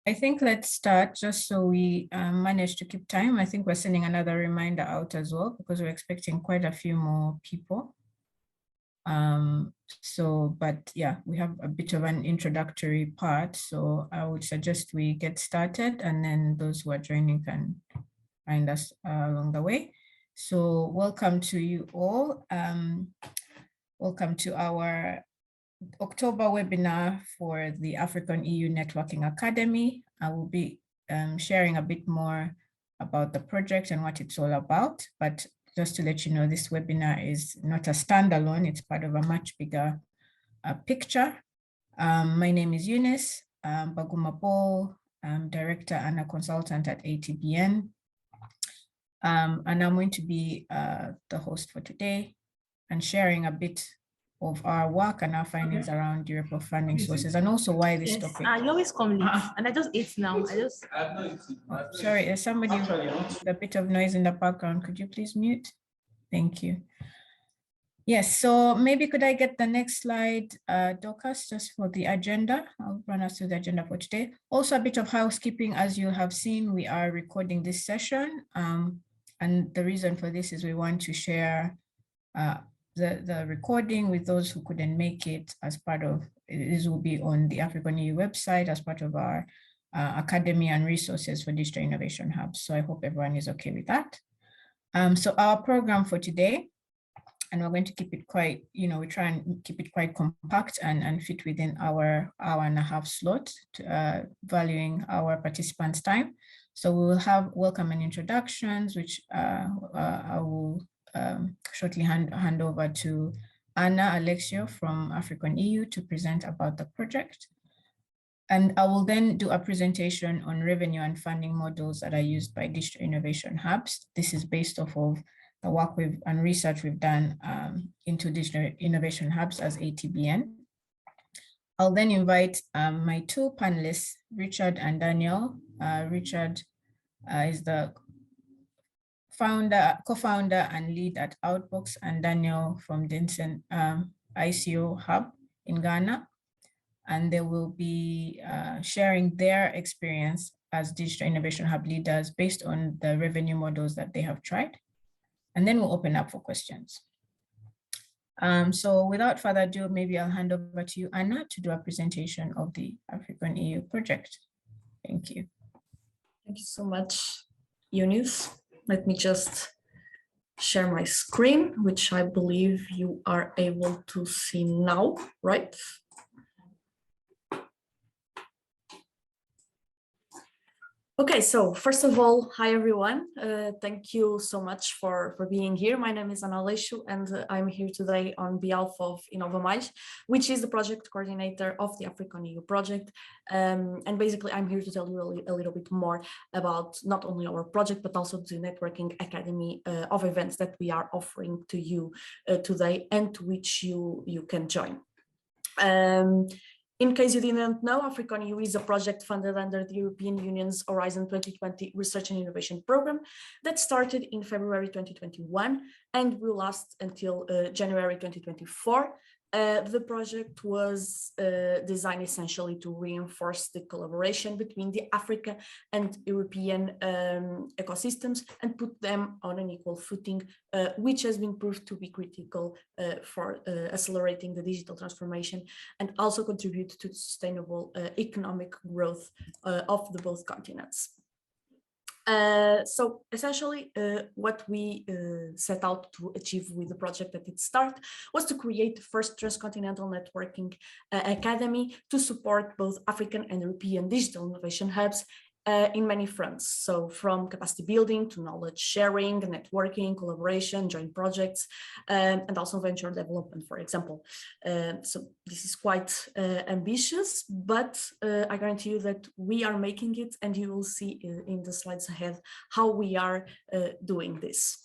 I think let's start just so we manage to keep time. I think we're sending another reminder out as well because we're expecting quite a few more people. But yeah, we have a bit of an introductory part. So I would suggest we get started and then those who are joining can find us along the way. So welcome to you all. Welcome to our October webinar for the AfriConEU Networking Academy. I will be sharing a bit more about the project and what it's all about, but just to let you know, this webinar is not a standalone, it's part of a much bigger picture. My name is Eunice Baguma, I'm Director and a Consultant at ATBN. And I'm going to be the host for today and sharing a bit of our work and our findings around European funding sources, and also why this topic. You always come late, and I just ate now. Sorry, there's somebody with a bit of noise in the background. Could you please mute? Thank you. Yes, so maybe could I get the next slide, Dorcas, just for the agenda? I'll run us through the agenda for today. Also a bit of housekeeping. As you have seen, we are recording this session. And the reason for this is we want to share the recording with those who couldn't make it as part of, this will be on the AfriConEU website as part of our academy and resources for digital innovation hubs. So I hope everyone is okay with that. So our program for today, and we're going to keep it quite, we try and keep it quite compact and fit within our hour-and-a-half slot, valuing our participants' time. So we will have welcome and introductions, which I will shortly hand over to Anna Alexio from AfriConEU to present about the project. And I will then do a presentation on revenue and funding models that are used by digital innovation hubs. This is based off of the work and research we've done into digital innovation hubs as ATBN. I'll then invite my two panelists, Richard and Daniel. Richard is the co-founder and lead at Outbox, and Daniel from Denson ICO Hub in Ghana. And they will be sharing their experience as digital innovation hub leaders based on the revenue models that they have tried. And then we'll open up for questions. So without further ado, maybe I'll hand over to you, Anna, to do a presentation of the AfriConEU project. Thank you. Thank you so much, Eunice. Let me just share my screen, which I believe you are able to see now, right? Okay, so first of all, hi everyone. Thank you so much for being here. My name is Ana Aleixo, and I'm here today on behalf of Inova+, which is the project coordinator of the AfriConEU project. And basically, I'm here to tell you a little bit more about not only our project, but also the networking academy of events that we are offering to you today and to which you can join. In case you didn't know, AfriConEU is a project funded under the European Union's Horizon 2020 Research and Innovation Program that started in February 2021 and will last until January 2024. The project was designed essentially to reinforce the collaboration between the Africa and European ecosystems and put them on an equal footing, which has been proved to be critical for accelerating the digital transformation and also contribute to sustainable economic growth of the both continents. So essentially what we set out to achieve with the project at its start was to create the first trans-continental networking academy to support both African and European digital innovation hubs in many fronts. So from capacity building to knowledge sharing, networking, collaboration, joint projects, and also venture development, for example. So this is quite ambitious, but I guarantee you that we are making it, and you will see in the slides ahead how we are doing this.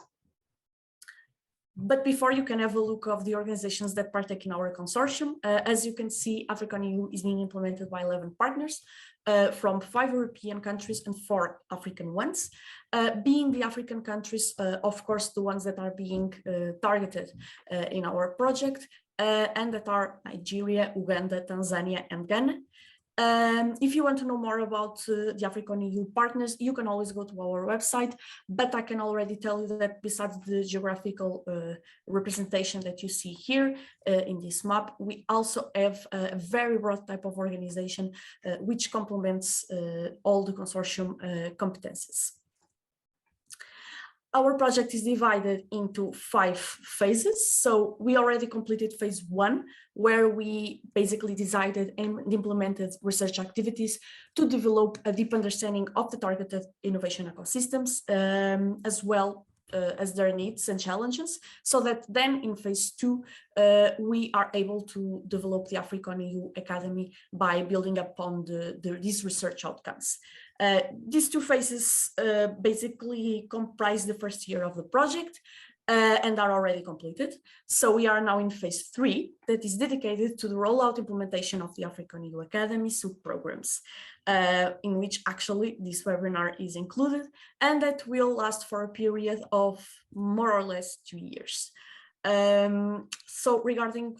But before you can have a look of the organizations that partake in our consortium, as you can see, AfriConEU is being implemented by 11 partners from 5 European countries and 4 African ones, being the African countries, of course, the ones that are being targeted in our project, and that are Nigeria, Uganda, Tanzania, and Ghana. If you want to know more about the AfriConEU partners, you can always go to our website, but I can already tell you that besides the geographical representation that you see here in this map, we also have a very broad type of organization which complements all the consortium competences. Our project is divided into 5 phases. So we already completed phase 1, where we basically decided and implemented research activities to develop a deep understanding of the targeted innovation ecosystems, as well as their needs and challenges, so that then in phase 2, we are able to develop the AfriConEU Academy by building upon these research outcomes. These 2 phases basically comprise the first year of the project and are already completed. So we are now in phase 3 that is dedicated to the rollout implementation of the AfriConEU Academy sub-programs, in which actually this webinar is included, and that will last for a period of more or less 2 years. So regarding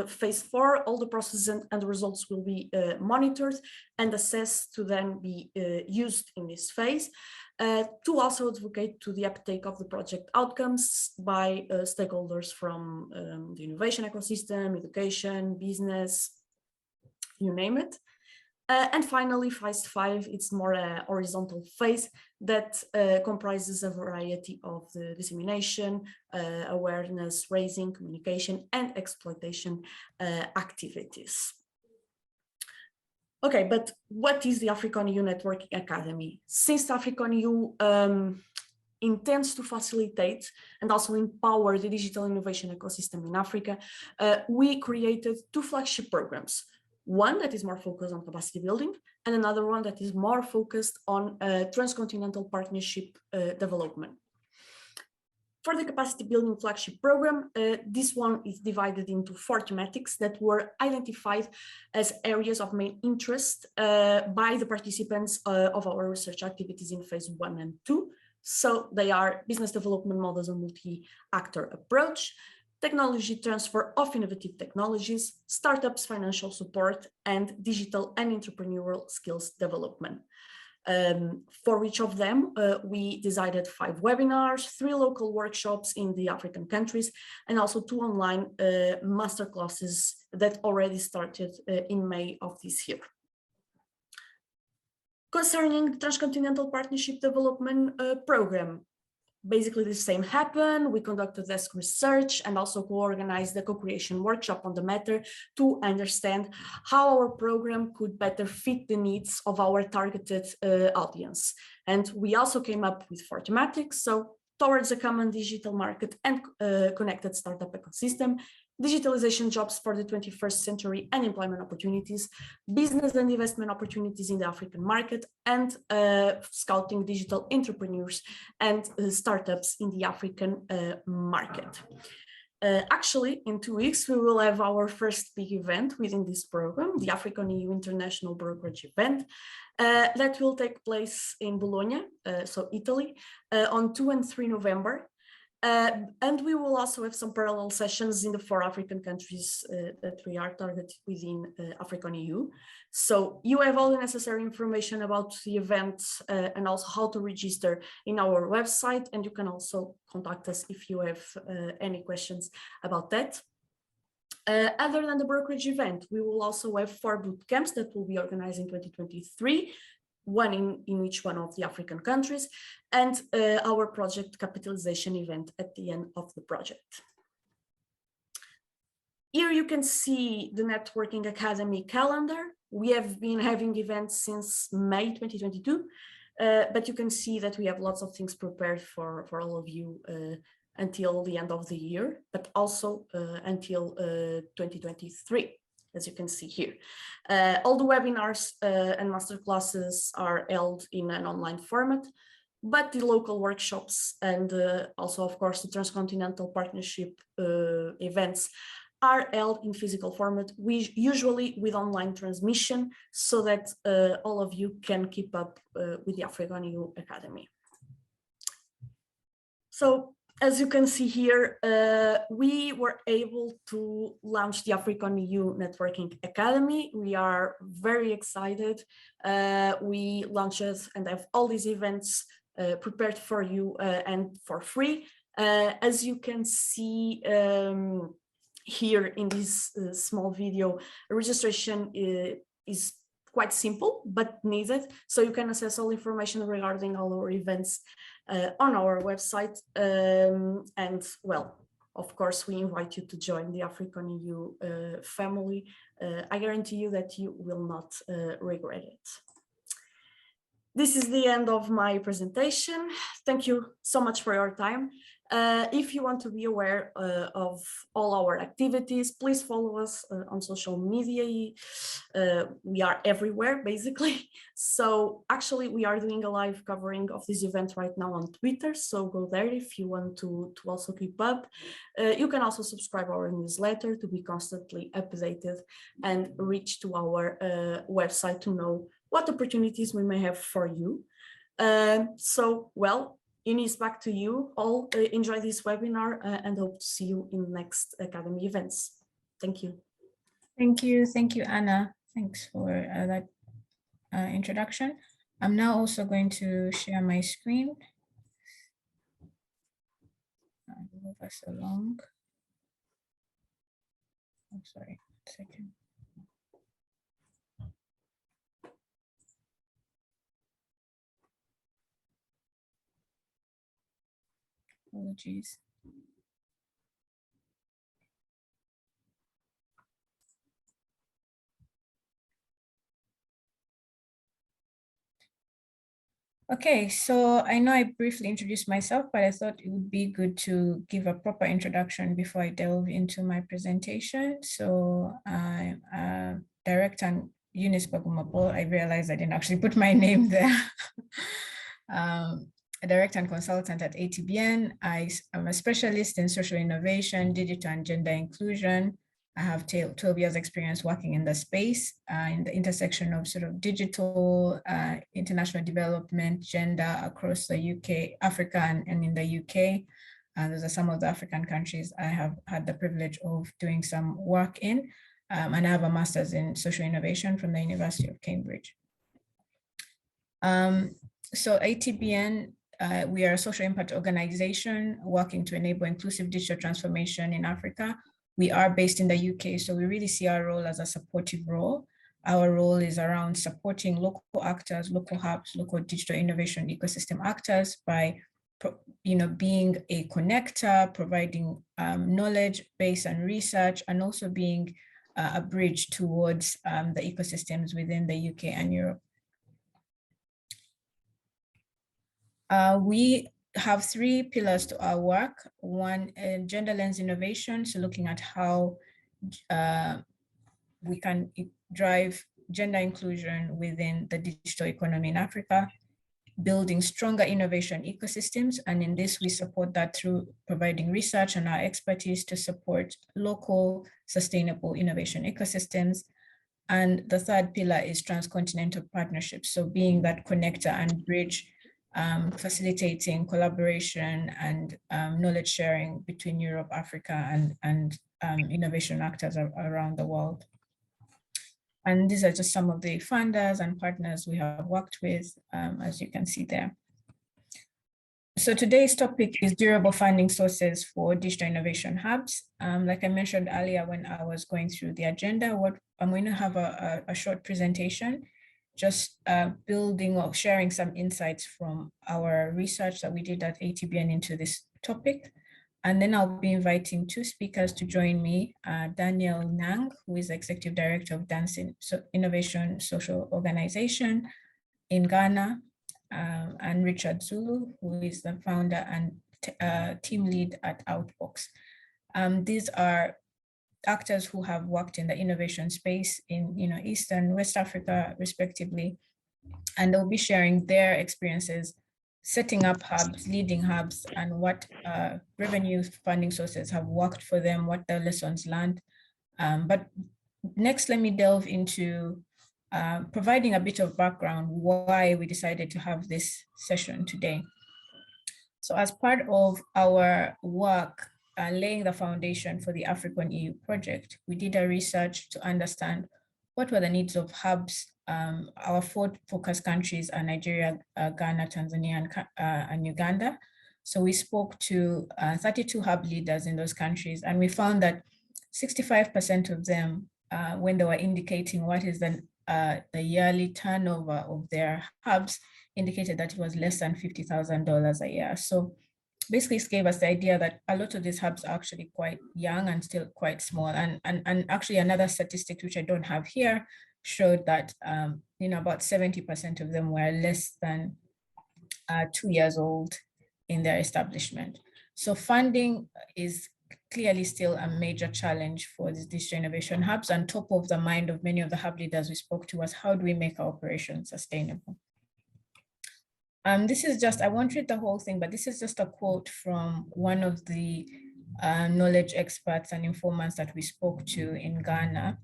phase 4, all the processes and the results will be monitored and assessed to then be used in this phase to also advocate to the uptake of the project outcomes by stakeholders from the innovation ecosystem, education, business, you name it. And finally, phase 5, it's more a horizontal phase that comprises a variety of the dissemination, awareness raising, communication, and exploitation activities. Okay, but what is the AfriConEU Networking Academy? Since AfriConEU intends to facilitate and also empower the digital innovation ecosystem in Africa, we created 2 flagship programs. One that is more focused on capacity building, and another one that is more focused on trans-continental partnership development. For the capacity building flagship program, this one is divided into 4 thematics that were identified as areas of main interest by the participants of our research activities in phase 1 and 2. So they are business development models and multi-actor approach, technology transfer of innovative technologies, startups financial support, and digital and entrepreneurial skills development. For each of them, we decided 5 webinars, 3 local workshops in the African countries, and also 2 online masterclasses that already started in May of this year. Concerning the Transcontinental Partnership Development Program, basically the same happened. We conducted desk research and also co-organized the co-creation workshop on the matter to understand how our program could better fit the needs of our targeted audience. And we also came up with 4 thematics. So towards a common digital market and connected startup ecosystem, digitalization jobs for the 21st century and employment opportunities, business and investment opportunities in the African market, and scouting digital entrepreneurs and startups in the African market. Actually, in 2 weeks, we will have our first big event within this program, the AfriConEU International Brokerage Event, that will take place in Bologna, so Italy, on 2 and 3 November. And we will also have some parallel sessions in the 4 African countries that we are targeted within AfriConEU. So you have all the necessary information about the event and also how to register in our website. And you can also contact us if you have any questions about that. Other than the brokerage event, we will also have 4 boot camps that will be organized in 2023. One in each one of the African countries, and our project capitalization event at the end of the project. Here you can see the Networking Academy calendar. We have been having events since May 2022, but you can see that we have lots of things prepared for all of you until the end of the year, but also until 2023. As you can see here. All the webinars and masterclasses are held in an online format, but the local workshops and also, of course, the Transcontinental Partnership events are held in physical format, usually with online transmission, so that all of you can keep up with the AfriConEU Academy. So as you can see here, we were able to launch the AfriConEU Networking Academy. We are very excited. We launched it and have all these events prepared for you and for free. As you can see here in this small video, registration is quite simple but needed, so you can access all information regarding all our events on our website. And well, of course, we invite you to join the AfriConEU family. I guarantee you that you will not regret it. This is the end of my presentation. Thank you so much for your time. If you want to be aware of all our activities, please follow us on social media. We are everywhere, basically. So actually, we are doing a live covering of this event right now on Twitter. So go there if you want to also keep up. You can also subscribe our newsletter to be constantly updated and reach to our website to know what opportunities we may have for you. So, well, Eunice, back to you. All enjoy this webinar and hope to see you in next Academy events. Thank you. Thank you, Anna. Thanks for that introduction. I'm now also going to share my screen. Move us along. I'm sorry, 1 second. Apologies. Okay, so I know I briefly introduced myself, but I thought it would be good to give a proper introduction before I delve into my presentation. So I'm Director Eunice Bagumapol. I realized I didn't actually put my name there. A director and consultant at ATBN. I'm a specialist in social innovation, digital and gender inclusion. I have 12 years experience working in the space, in the intersection of sort of digital, international development, gender across the UK, Africa, and in the UK. Those are some of the African countries I have had the privilege of doing some work in. And I have a master's in social innovation from the University of Cambridge. So ATBN, we are a social impact organization working to enable inclusive digital transformation in Africa. We are based in the UK, so we really see our role as a supportive role. Our role is around supporting local actors, local hubs, local digital innovation ecosystem actors by being a connector, providing knowledge base and research, and also being a bridge towards the ecosystems within the UK and Europe. We have 3 pillars to our work. One, gender lens innovation, so looking at how we can drive gender inclusion within the digital economy in Africa, building stronger innovation ecosystems, and in this we support that through providing research and our expertise to support local sustainable innovation ecosystems. And the 3rd pillar is trans-continental partnerships, so being that connector and bridge, facilitating collaboration and knowledge sharing between Europe, Africa, and innovation actors around the world. And these are just some of the funders and partners we have worked with, as you can see there. So today's topic is durable funding sources for digital innovation hubs. Like I mentioned earlier when I was going through the agenda, I'm going to have a short presentation, just building or sharing some insights from our research that we did at ATBN into this topic. And then I'll be inviting 2 speakers to join me, Daniel Nang, who is Executive Director of Dance Innovation Social Organization in Ghana, and Richard Zulu, who is the founder and team lead at Outbox. These are actors who have worked in the innovation space in East and West Africa, respectively, and they'll be sharing their experiences setting up hubs, leading hubs, and what revenue funding sources have worked for them, what the lessons learned. But next, let me delve into providing a bit of background why we decided to have this session today. So So as part of our work laying the foundation for the AfriConEU project, we did a research to understand what were the needs of hubs. Our 4 focus countries are Nigeria, Ghana, Tanzania, and Uganda. So we spoke to 32 hub leaders in those countries, and we found that 65% of them, when they were indicating what is the yearly turnover of their hubs, indicated that it was less than $50,000 a year. So basically it gave us the idea that a lot of these hubs are actually quite young and still quite small. And actually another statistic, which I don't have here, showed that about 70% of them were less than 2 years old in their establishment. So funding is clearly still a major challenge for these digital innovation hubs. And top of the mind of many of the hub leaders we spoke to was, how do we make our operations sustainable? This is just, I won't read the whole thing, but this is just a quote from one of the knowledge experts and informants that we spoke to in Ghana.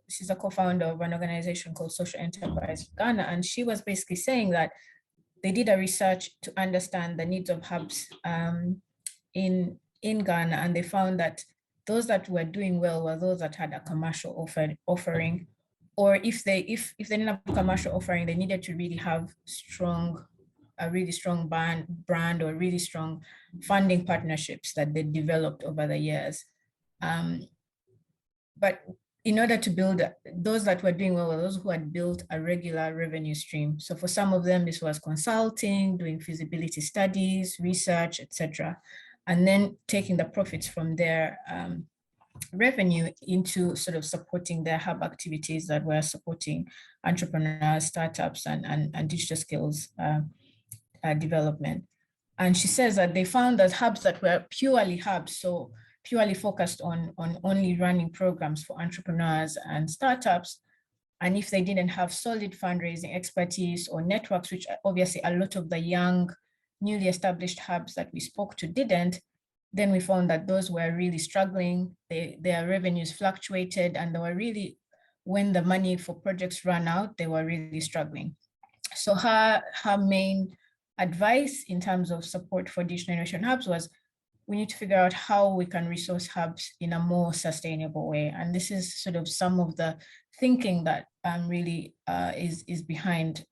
She's a co-founder of an organization called Social Enterprise Ghana, and she was basically saying that they did a research to understand the needs of hubs in Ghana, and they found that those that were doing well were those that had a commercial offering, or if they didn't have a commercial offering, they needed to really have a really strong brand or really strong funding partnerships that they developed over the years. But in order to build, those that were doing well were those who had built a regular revenue stream. So for some of them, this was consulting, doing feasibility studies, research, etc., and then taking the profits from their revenue into sort of supporting their hub activities that were supporting entrepreneurs, startups, and digital skills development. And she says that they found that hubs that were purely hubs, so purely focused on only running programs for entrepreneurs and startups, and if they didn't have solid fundraising expertise or networks, which obviously a lot of the young, newly established hubs that we spoke to didn't, then we found that those were really struggling. Their revenues fluctuated, and they were really, when the money for projects ran out, they were really struggling. So her main advice in terms of support for digital innovation hubs was, we need to figure out how we can resource hubs in a more sustainable way. And this is sort of some of the thinking that really is behind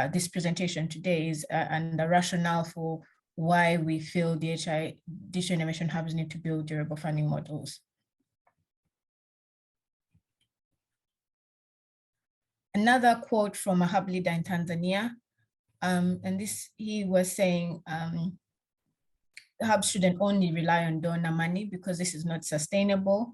this presentation today, and the rationale for why we feel DHI, digital innovation hubs, need to build durable funding models. Another quote from a hub leader in Tanzania, and this, he was saying, hubs shouldn't only rely on donor money because this is not sustainable.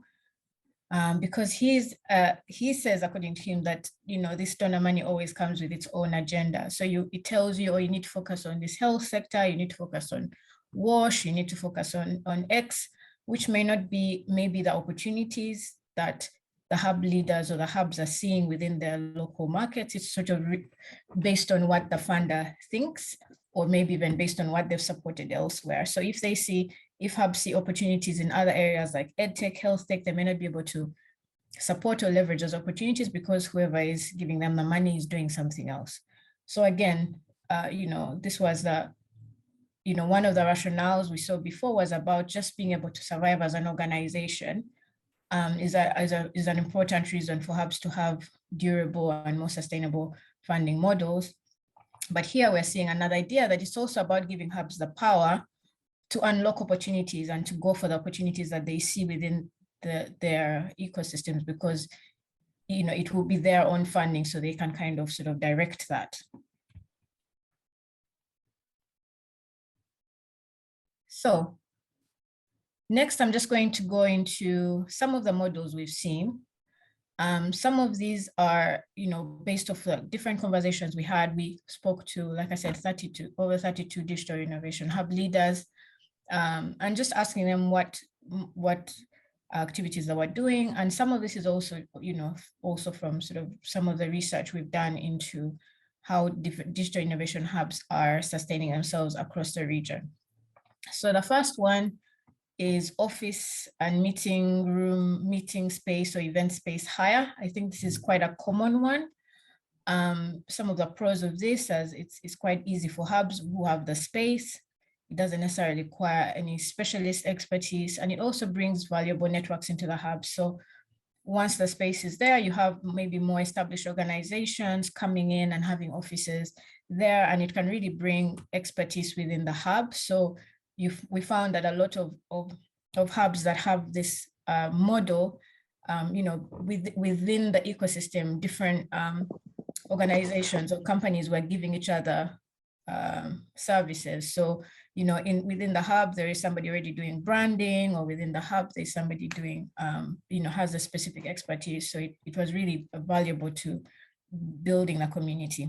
Because he says, according to him, that this donor money always comes with its own agenda. So it tells you, oh, you need to focus on this health sector, you need to focus on WASH, you need to focus on X, which may not be maybe the opportunities that the hub leaders or the hubs are seeing within their local markets. It's sort of based on what the funder thinks, or maybe even based on what they've supported elsewhere. So if hubs see opportunities in other areas like EdTech, health tech, they may not be able to support or leverage those opportunities because whoever is giving them the money is doing something else. So again, this was one of the rationales we saw before was about just being able to survive as an organization is an important reason for hubs to have durable and more sustainable funding models. But here we're seeing another idea that it's also about giving hubs the power to unlock opportunities and to go for the opportunities that they see within their ecosystems, because it will be their own funding, so they can kind of sort of direct that. So next, I'm just going to go into some of the models we've seen. Some of these are, based off the different conversations we had. We spoke to, like I said, over 32 digital innovation hub leaders, and just asking them what activities they were doing. And some of this is also, also from sort of some of the research we've done into how different digital innovation hubs are sustaining themselves across the region. So the first one is office and meeting room, meeting space or event space hire. I think this is quite a common one. Some of the pros of this, as it's quite easy for hubs who have the space. It doesn't necessarily require any specialist expertise, and it also brings valuable networks into the hub. So once the space is there, you have maybe more established organizations coming in and having offices there, and it can really bring expertise within the hub. So we found that a lot of hubs that have this model, within the ecosystem, different organizations or companies were giving each other services. So, within the hub, there is somebody already doing branding, or within the hub, there's somebody doing, has a specific expertise. So it was really valuable to building a community.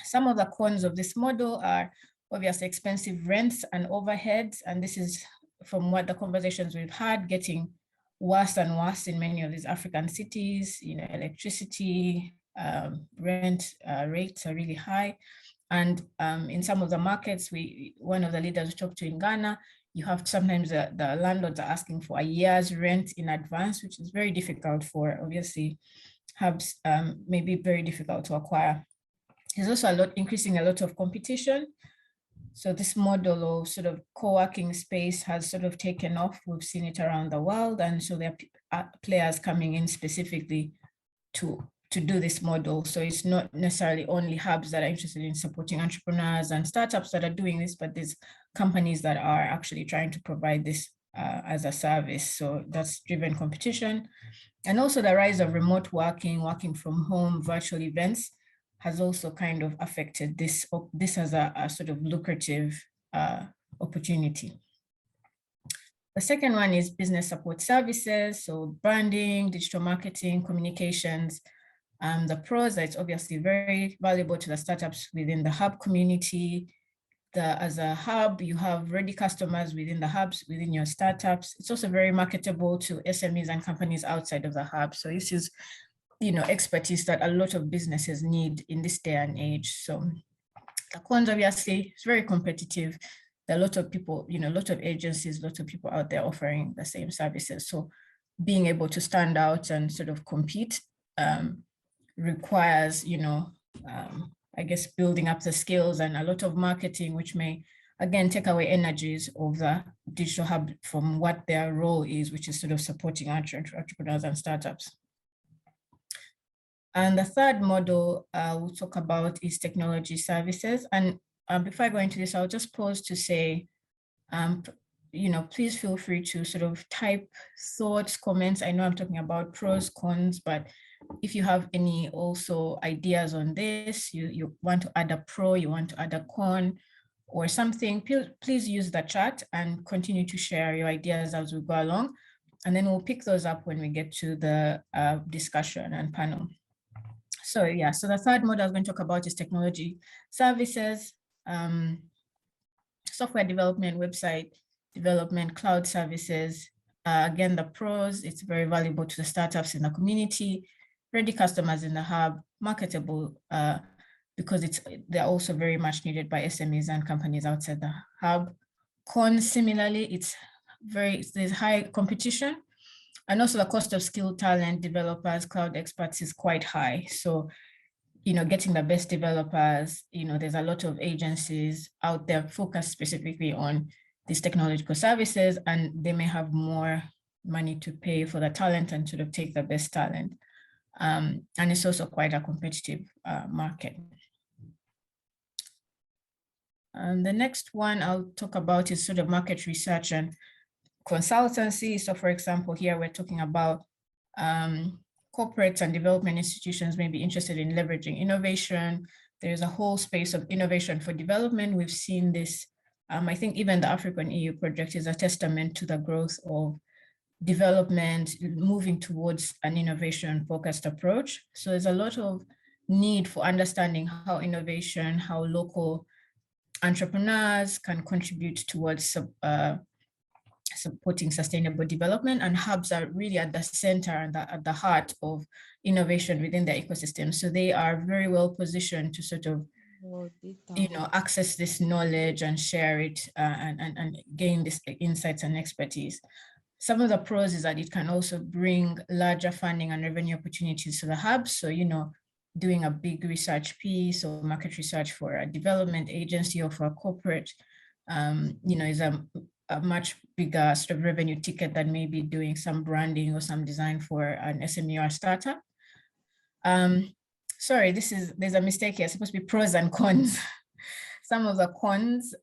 Some of the cons of this model are obviously expensive rents and overheads. And this is, from what the conversations we've had, getting worse and worse in many of these African cities. Electricity, rent rates are really high. And in some of the markets, one of the leaders we talked to in Ghana, you have sometimes the landlords are asking for a year's rent in advance, which is very difficult for, obviously, hubs, maybe very difficult to acquire. There's also increasing a lot of competition. So this model of sort of co-working space has sort of taken off. We've seen it around the world. And so there are players coming in specifically to do this model. So it's not necessarily only hubs that are interested in supporting entrepreneurs and startups that are doing this, but there's companies that are actually trying to provide this as a service. So that's driven competition. And also the rise of remote working from home, virtual events has also kind of affected this as a sort of lucrative opportunity. The second one is business support services. So branding, digital marketing, communications. The pros, it's obviously very valuable to the startups within the hub community. As a hub, you have ready customers within the hubs, within your startups. It's also very marketable to SMEs and companies outside of the hub. So this is, expertise that a lot of businesses need in this day and age. So the cons, obviously, it's very competitive. There are a lot of people, a lot of agencies, a lot of people out there offering the same services. So being able to stand out and sort of compete requires, I guess, building up the skills and a lot of marketing, which may, again, take away energies of the digital hub from what their role is, which is sort of supporting entrepreneurs and startups. And the third model we'll talk about is technology services. And before I go into this, I'll just pause to say, please feel free to sort of type thoughts, comments. I know I'm talking about pros, cons, but if you have any also ideas on this, you want to add a pro, you want to add a con or something, please use the chat and continue to share your ideas as we go along. And then we'll pick those up when we get to the discussion and panel. So yeah, so the third model I was going to talk about is technology services, software development, website development, cloud services. Again, the pros, it's very valuable to the startups in the community, ready customers in the hub, marketable because they're also very much needed by SMEs and companies outside the hub. Cons, similarly, there's high competition. And also the cost of skilled talent, developers, cloud experts is quite high. So, getting the best developers, there's a lot of agencies out there focused specifically on these technological services, and they may have more money to pay for the talent and sort of take the best talent. And it's also quite a competitive market. And the next one I'll talk about is sort of market research and consultancy. So for example, here we're talking about corporates and development institutions may be interested in leveraging innovation. There's a whole space of innovation for development. We've seen this. I think even the AfriConEU project is a testament to the growth of development, moving towards an innovation-focused approach. So there's a lot of need for understanding how innovation, how local entrepreneurs can contribute towards supporting sustainable development, and hubs are really at the center and at the heart of innovation within the ecosystem. So they are very well positioned to sort of, access this knowledge and share it and gain this insights and expertise. Some of the pros is that it can also bring larger funding and revenue opportunities to the hub. So, doing a big research piece or market research for a development agency or for a corporate, is a much bigger sort of revenue ticket than maybe doing some branding or some design for an SME or startup. Sorry, there's a mistake here. It's supposed to be pros and cons. Some of the cons,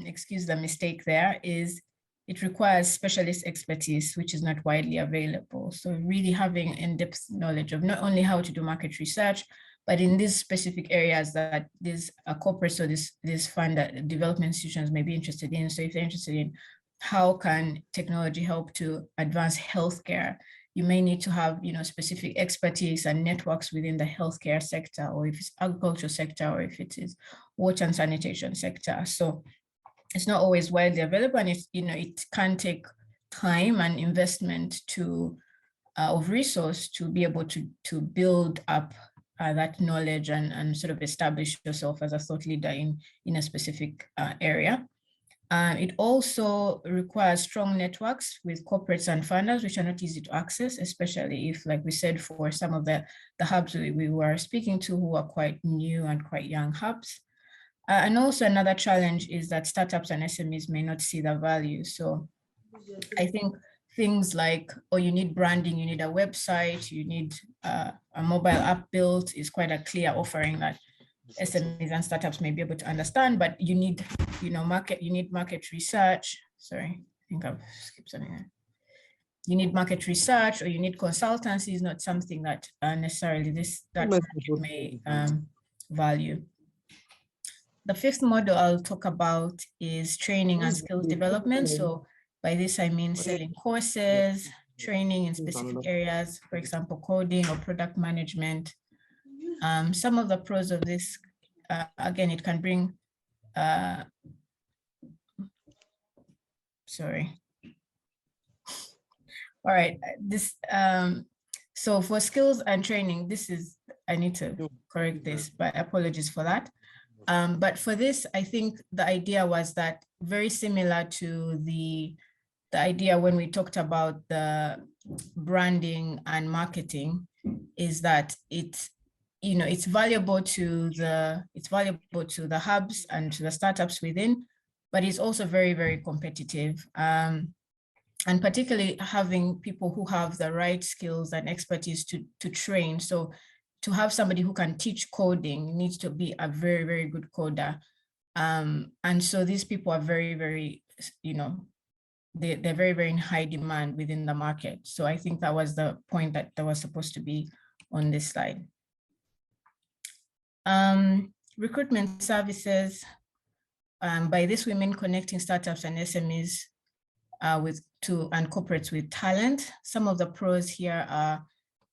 excuse the mistake there, is it requires specialist expertise, which is not widely available. So really having in-depth knowledge of not only how to do market research, but in these specific areas that these corporates or this fund that development institutions may be interested in. So if they're interested in how can technology help to advance healthcare, you may need to have, specific expertise and networks within the healthcare sector, or if it's agriculture sector, or if it is water and sanitation sector. So it's not always widely available, and it can take time and investment of resource to be able to build up that knowledge and sort of establish yourself as a thought leader in a specific area. It also requires strong networks with corporates and funders, which are not easy to access, especially if, like we said, for some of the hubs we were speaking to who are quite new and quite young hubs. And also another challenge is that startups and SMEs may not see the value. So I think things like, you need branding, you need a website, you need a mobile app built is quite a clear offering that SMEs and startups may be able to understand, but you need, market research. Sorry, I think I've skipped something there. You need market research, or you need consultancy is not something that necessarily that may value. The fifth model I'll talk about is training and skills development. So by this, I mean selling courses, training in specific areas, for example, coding or product management. Some of the pros of this, again, it can bring, sorry. All right, so for skills and training, I need to correct this, but apologies for that. But for this, I think the idea was that very similar to the idea when we talked about the branding and marketing, is that it's valuable to the hubs and to the startups within, but it's also very, very competitive. And particularly having people who have the right skills and expertise to train. So to have somebody who can teach coding needs to be a very, very good coder. And so these people are very, very, they're very, very in high demand within the market. So I think that was the point that was supposed to be on this slide. Recruitment services. By this, we mean connecting startups and SMEs and corporates with talent. Some of the pros here are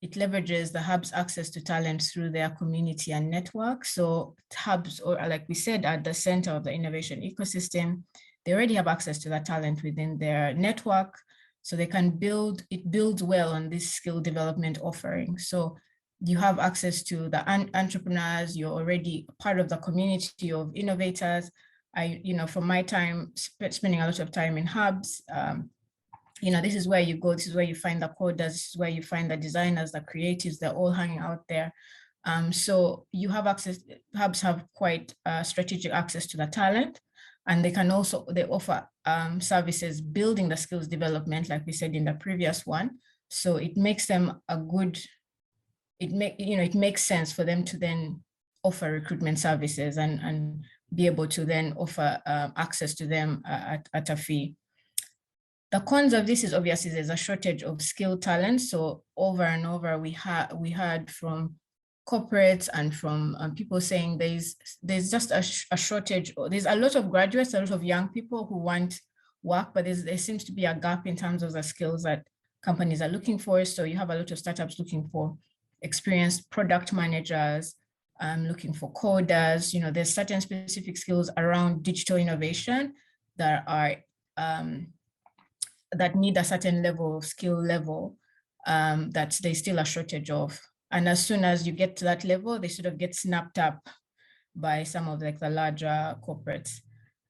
it leverages the hub's access to talent through their community and network. So hubs, or like we said, at the center of the innovation ecosystem, they already have access to that talent within their network. So they can it builds well on this skill development offering. So you have access to the entrepreneurs, you're already part of the community of innovators. From my time, spending a lot of time in hubs, this is where you go, this is where you find the coders, this is where you find the designers, the creatives, they're all hanging out there. So you have access, hubs have quite strategic access to the talent, and they offer services building the skills development, like we said in the previous one. So it makes them it makes sense for them to then offer recruitment services and be able to then offer access to them at a fee. The cons of this is obviously there's a shortage of skilled talent. So over and over, we heard from corporates and from people saying there's just a shortage. There's a lot of graduates, a lot of young people who want work, but there seems to be a gap in terms of the skills that companies are looking for. So you have a lot of startups looking for experienced product managers, looking for coders. There's certain specific skills around digital innovation that are that need a certain level of skill level that there's still a shortage of. And as soon as you get to that level, they sort of get snapped up by some of the larger corporates.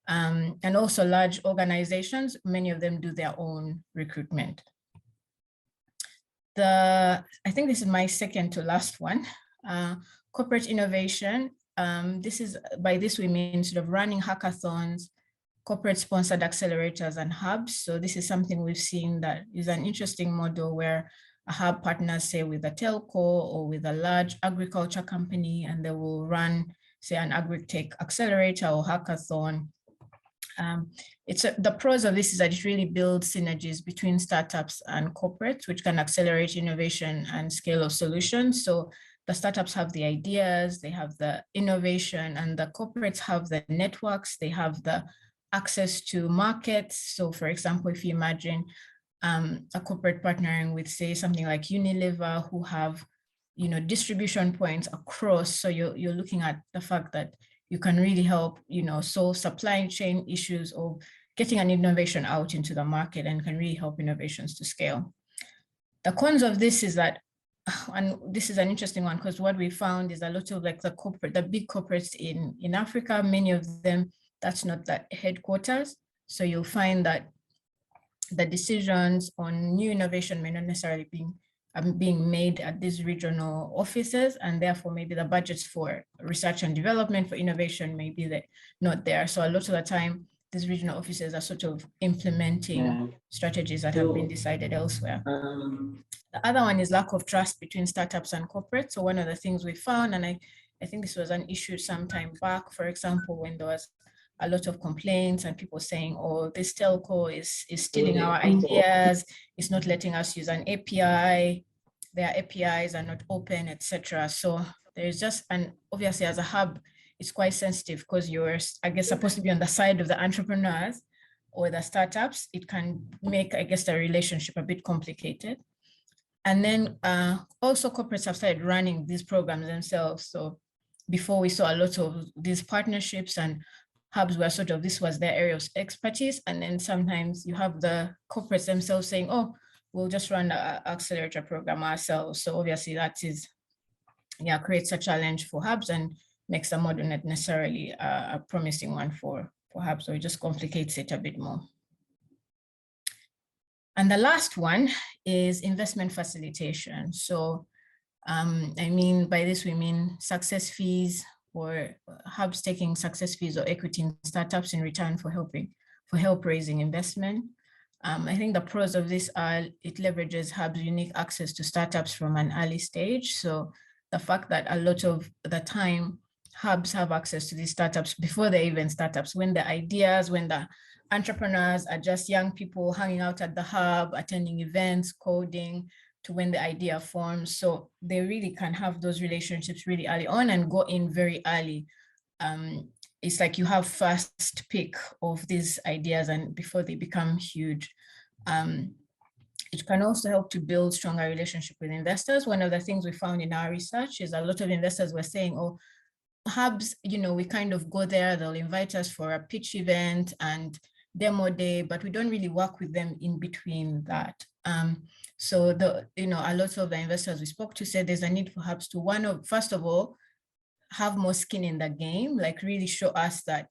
And also large organizations, many of them do their own recruitment. I think this is my second to last one. corporate innovation. By this we mean sort of running hackathons, corporate sponsored accelerators and hubs. So this is something we've seen that is an interesting model where a hub partners, say, with a telco or with a large agriculture company, and they will run, say, an agri-tech accelerator or hackathon. The pros of this is that it really builds synergies between startups and corporates, which can accelerate innovation and scale of solutions. So the startups have the ideas, they have the innovation, and the corporates have the networks, they have the access to markets. So for example, if you imagine a corporate partnering with, say, something like Unilever, who have, distribution points across. So you're looking at the fact that you can really help, solve supply chain issues or getting an innovation out into the market, and can really help innovations to scale. The cons of this is that, and this is an interesting one, because what we found is a lot of like the big corporates in Africa, many of them, that's not the headquarters. So you'll find that the decisions on new innovation may not necessarily being made at these regional offices, and therefore maybe the budgets for research and development for innovation may be not there. So a lot of the time, these regional offices are sort of implementing strategies that have been decided elsewhere. The other one is lack of trust between startups and corporates. So one of the things we found, and I think this was an issue some time back, for example, when there was a lot of complaints and people saying, oh, this telco is stealing our ideas, it's not letting us use an API, their APIs are not open, etc. So there's just, and obviously as a hub, it's quite sensitive because you're, I guess, supposed to be on the side of the entrepreneurs or the startups. It can make, I guess, the relationship a bit complicated. And then also corporates have started running these programs themselves. So before we saw a lot of these partnerships and hubs were sort of, this was their area of expertise. And then sometimes you have the corporates themselves saying, oh, we'll just run an accelerator program ourselves. So obviously that is, creates a challenge for hubs and makes the model not necessarily a promising one for hubs. So it just complicates it a bit more. And the last one is investment facilitation. So I mean, by this we mean success fees, or hubs taking success fees or equity in startups in return for help raising investment. I think the pros of this are it leverages hubs' unique access to startups from an early stage. So the fact that a lot of the time hubs have access to these startups before they're even startups, when the ideas, when the entrepreneurs are just young people hanging out at the hub, attending events, coding, to when the idea forms. So they really can have those relationships really early on and go in very early. It's like you have first pick of these ideas and before they become huge. It can also help to build stronger relationship with investors. One of the things we found in our research is a lot of investors were saying, oh, hubs, we kind of go there, they'll invite us for a pitch event and demo day, but we don't really work with them in between that. So a lot of the investors we spoke to said there's a need for hubs to first of all, have more skin in the game, like really show us that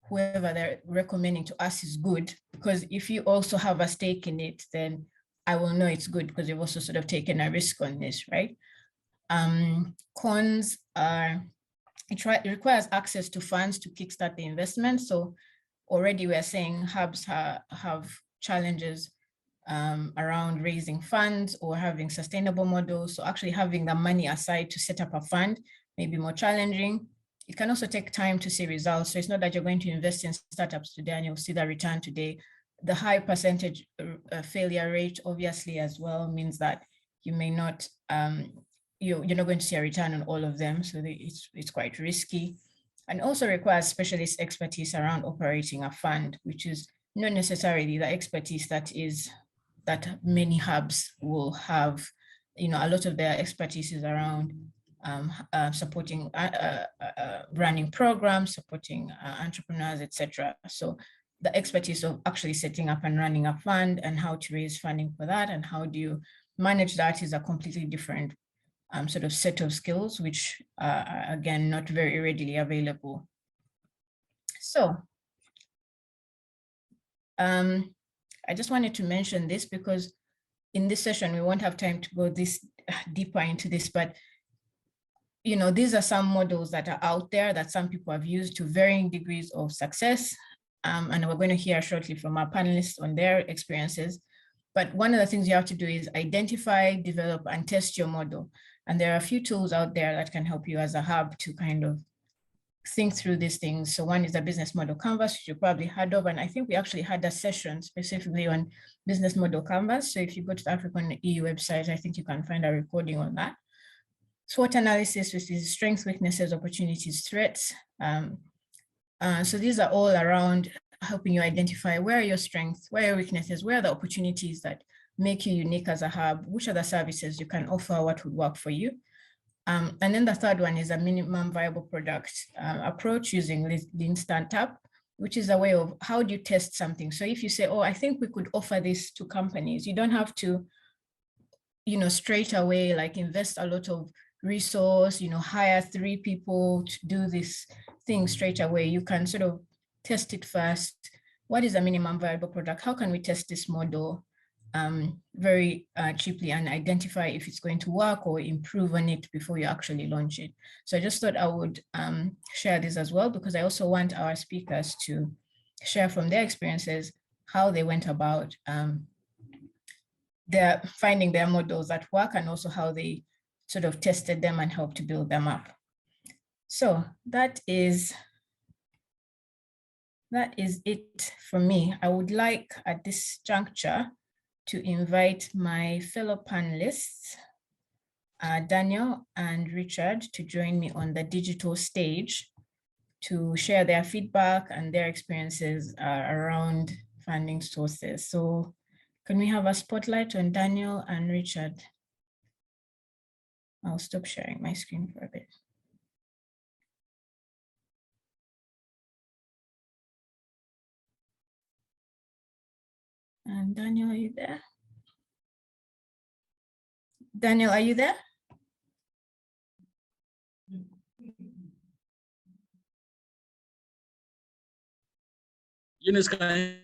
whoever they're recommending to us is good. Because if you also have a stake in it, then I will know it's good because you've also sort of taken a risk on this, right? Cons are, it requires access to funds to kickstart the investment. So already we're saying hubs have challenges around raising funds or having sustainable models. So actually having the money aside to set up a fund may be more challenging. It can also take time to see results. So it's not that you're going to invest in startups today and you'll see the return today. The high percentage failure rate obviously as well means that you may not, you're not going to see a return on all of them. So it's quite risky, and also requires specialist expertise around operating a fund, which is not necessarily the expertise that many hubs will have. A lot of their expertise is around supporting running programs, supporting entrepreneurs, etc. So the expertise of actually setting up and running a fund and how to raise funding for that and how do you manage that is a completely different sort of set of skills, which are again not very readily available. So I just wanted to mention this because in this session we won't have time to go this deeper into this, but you know, these are some models that are out there that some people have used to varying degrees of success. And we're going to hear shortly from our panelists on their experiences. But one of the things you have to do is identify, develop, and test your model. And there are a few tools out there that can help you as a hub to kind of think through these things. So one is the business model canvas, which you probably heard of. And I think we actually had a session specifically on business model canvas. So if you go to the AfriConEU website, I think you can find a recording on that. SWOT analysis, which is strengths, weaknesses, opportunities, threats. So these are all around helping you identify where are your strengths, where are your weaknesses, where are the opportunities that make you unique as a hub, which are the services you can offer, what would work for you. And then the third one is a minimum viable product approach using Lean Startup, which is a way of how do you test something. So if you say, oh, I think we could offer this to companies, you don't have to, you know, straight away, like invest a lot of resource, you know, hire 3 people to do this thing straight away. You can sort of test it first. What is a minimum viable product? How can we test this model very cheaply and identify if it's going to work or improve on it before you actually launch it? So I just thought I would share this as well, because I also want our speakers to share from their experiences how they went about they're finding their models at work, and also how they sort of tested them and helped to build them up. So that is it for me. I would like at this juncture to invite my fellow panelists, Daniel and Richard, to join me on the digital stage to share their feedback and their experiences around funding sources. So can we have a spotlight on Daniel and Richard? I'll stop sharing my screen for a bit. And Daniel, are you there? Daniel, are you there? Eunice, can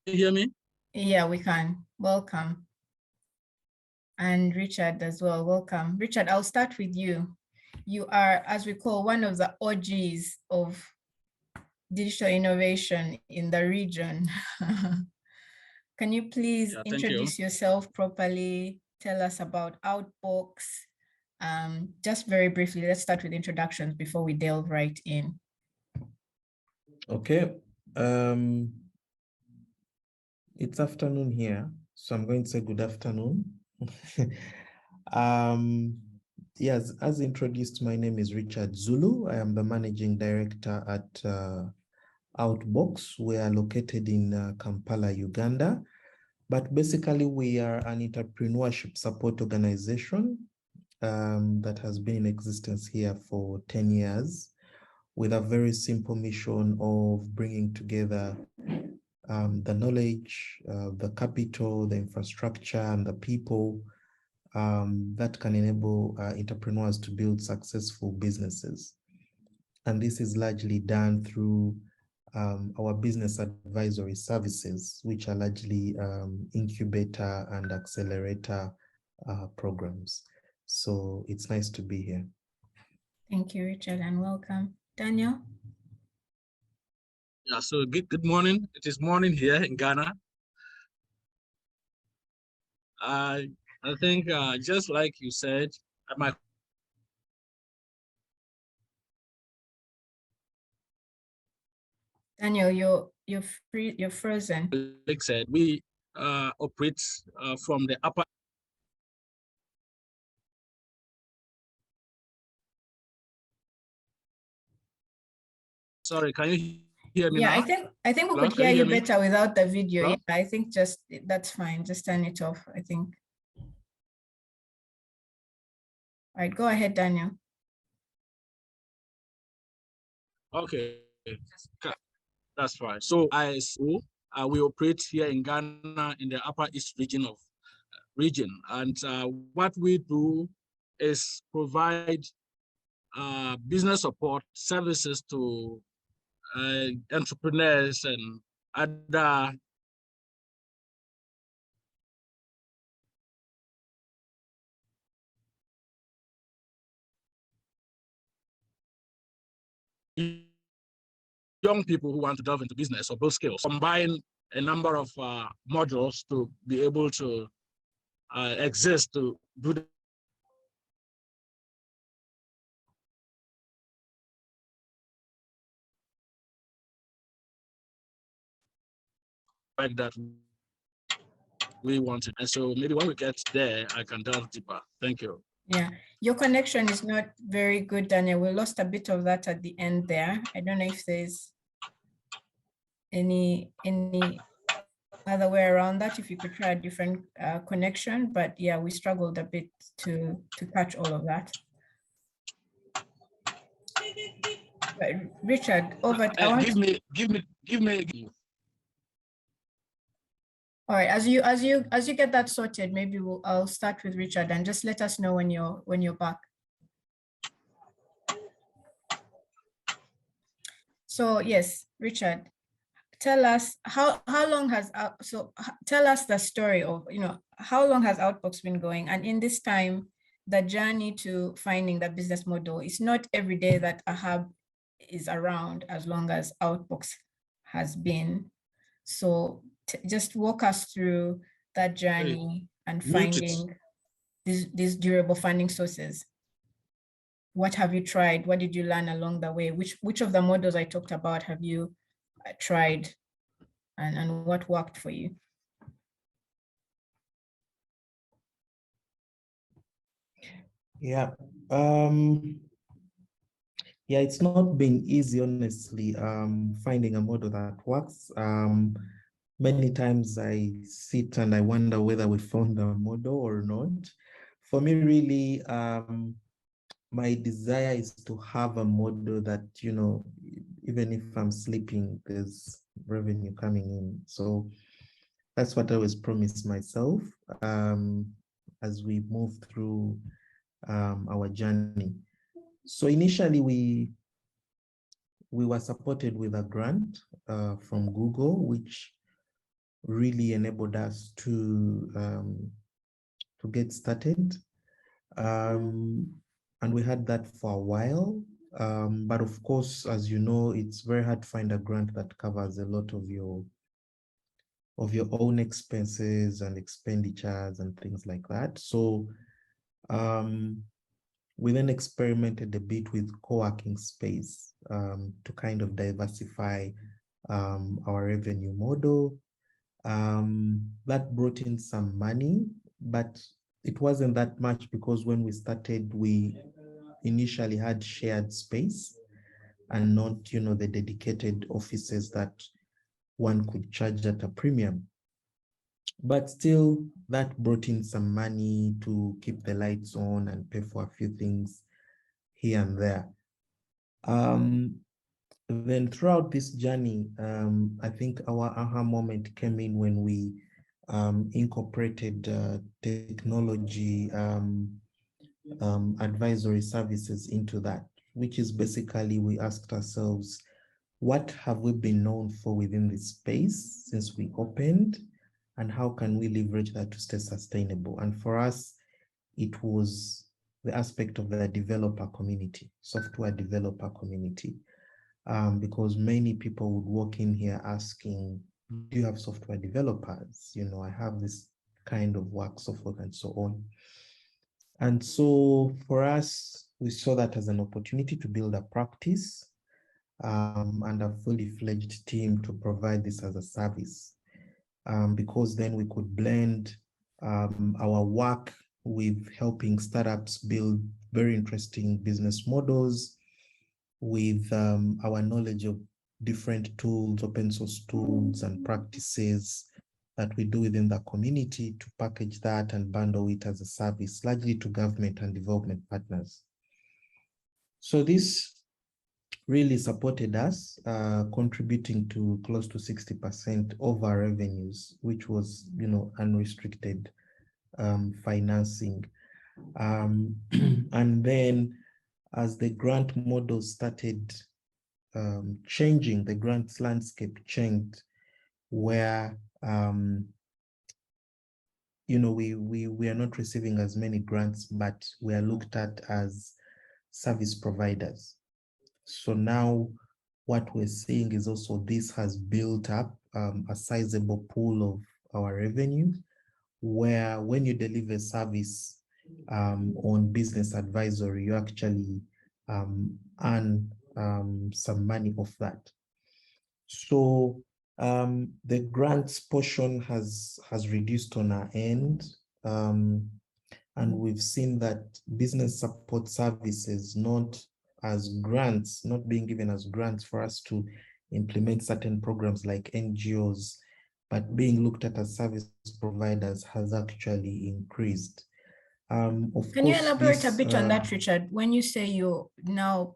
you hear me? Yeah, we can. Welcome. And Richard as well, welcome. Richard, I'll start with you. You are, as we call, one of the OGs of digital innovation in the region. Can you please introduce yourself properly? Tell us about Outbox. Just very briefly, let's start with introductions before we delve right in. Okay. It's afternoon here, so I'm going to say good afternoon. Yes, as introduced, my name is Richard Zulu. I am the managing director at Outbox. We are located in Kampala, Uganda. But basically, we are an entrepreneurship support organization that has been in existence here for 10 years with a very simple mission of bringing together the knowledge, the capital, the infrastructure, and the people that can enable entrepreneurs to build successful businesses. And this is largely done through our business advisory services, which are largely incubator and accelerator programs. So it's nice to be here. Thank you, Richard, and welcome. Daniel? Yeah, so good morning. It is morning here in Ghana. I think just like you said, Daniel, you're frozen. Like said, we operate from the upper. Sorry, can you hear me now? I think we Hello? could hear you me? better without the video. Hello? Yeah, I think just that's fine. Just turn it off, I think. All right, go ahead, Daniel. Okay, that's fine. So we operate here in Ghana in the Upper East region and what we do is provide business support services to entrepreneurs and other young people who want to delve into business or build skills, combine a number of modules to be able to exist to do the work that we wanted. And so maybe when we get there, I can delve deeper. Thank you. Yeah, your connection is not very good, Daniel. We lost a bit of that at the end there. I don't know if there's any other way around that, if you could try a different connection, but yeah, we struggled a bit to catch all of that. But Richard, over. Give me. All right, as you get that sorted, maybe I'll start with Richard and just let us know when you're back. So yes, Richard, tell us how long has tell us the story of, how long has Outbox been going, and in this time, the journey to finding the business model. It's not every day that a hub is around as long as Outbox has been. So just walk us through that journey and finding these durable funding sources. What have you tried? What did you learn along the way? Which of the models I talked about have you tried, and what worked for you? Yeah. Yeah, it's not been easy, honestly, finding a model that works. Many times I sit and I wonder whether we found a model or not. For me, really, my desire is to have a model that, even if I'm sleeping, there's revenue coming in. So that's what I always promise myself as we move through our journey. So initially, we were supported with a grant from Google, which really enabled us to get started. And we had that for a while. But of course, as you know, it's very hard to find a grant that covers a lot of your own expenses and expenditures and things like that. So we then experimented a bit with co-working space to kind of diversify our revenue model. That brought in some money, but it wasn't that much because when we started, we initially had shared space and not, the dedicated offices that one could charge at a premium. But still, that brought in some money to keep the lights on and pay for a few things here and there. Then throughout this journey, I think our aha moment came in when we incorporated technology advisory services into that, which is basically we asked ourselves, what have we been known for within this space since we opened, and how can we leverage that to stay sustainable? And for us, it was the aspect of the developer community, software developer community, because many people would walk in here asking, do you have software developers? I have this kind of work, software, and so on. And so for us, we saw that as an opportunity to build a practice and a fully fledged team to provide this as a service, because then we could blend our work with helping startups build very interesting business models with our knowledge of different tools, open source tools and practices that we do within the community, to package that and bundle it as a service, largely to government and development partners. So this really supported us, contributing to close to 60% of our revenues, which was, unrestricted financing. And then as the grant model started changing, the grants landscape changed, where we are not receiving as many grants, but we are looked at as service providers. So now what we're seeing is also this has built up a sizable pool of our revenue, where when you deliver service on business advisory, you actually earn some money off that. So the grants portion has reduced on our end, and we've seen that business support services not being given as grants for us to implement certain programs like NGOs, but being looked at as service providers has actually increased. Can you elaborate a bit on that, Richard? When you say you're now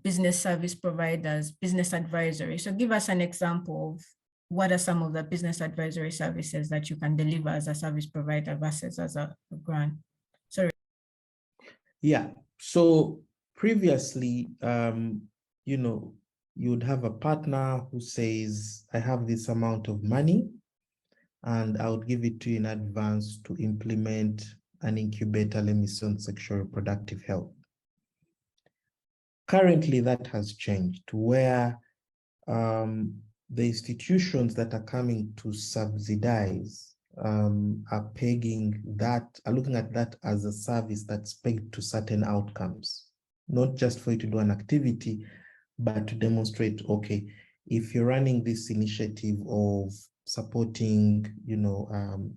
business service providers, business advisory, so give us an example of what are some of the business advisory services that you can deliver as a service provider versus as a grant? Sorry. Yeah, so previously, you know, you would have a partner who says, I have this amount of money and I would give it to you in advance to implement an incubator, let me say, on sexual reproductive health. Currently, that has changed to where the institutions that are coming to subsidize are looking at that as a service that's pegged to certain outcomes, not just for you to do an activity, but to demonstrate, okay, if you're running this initiative of supporting, you know,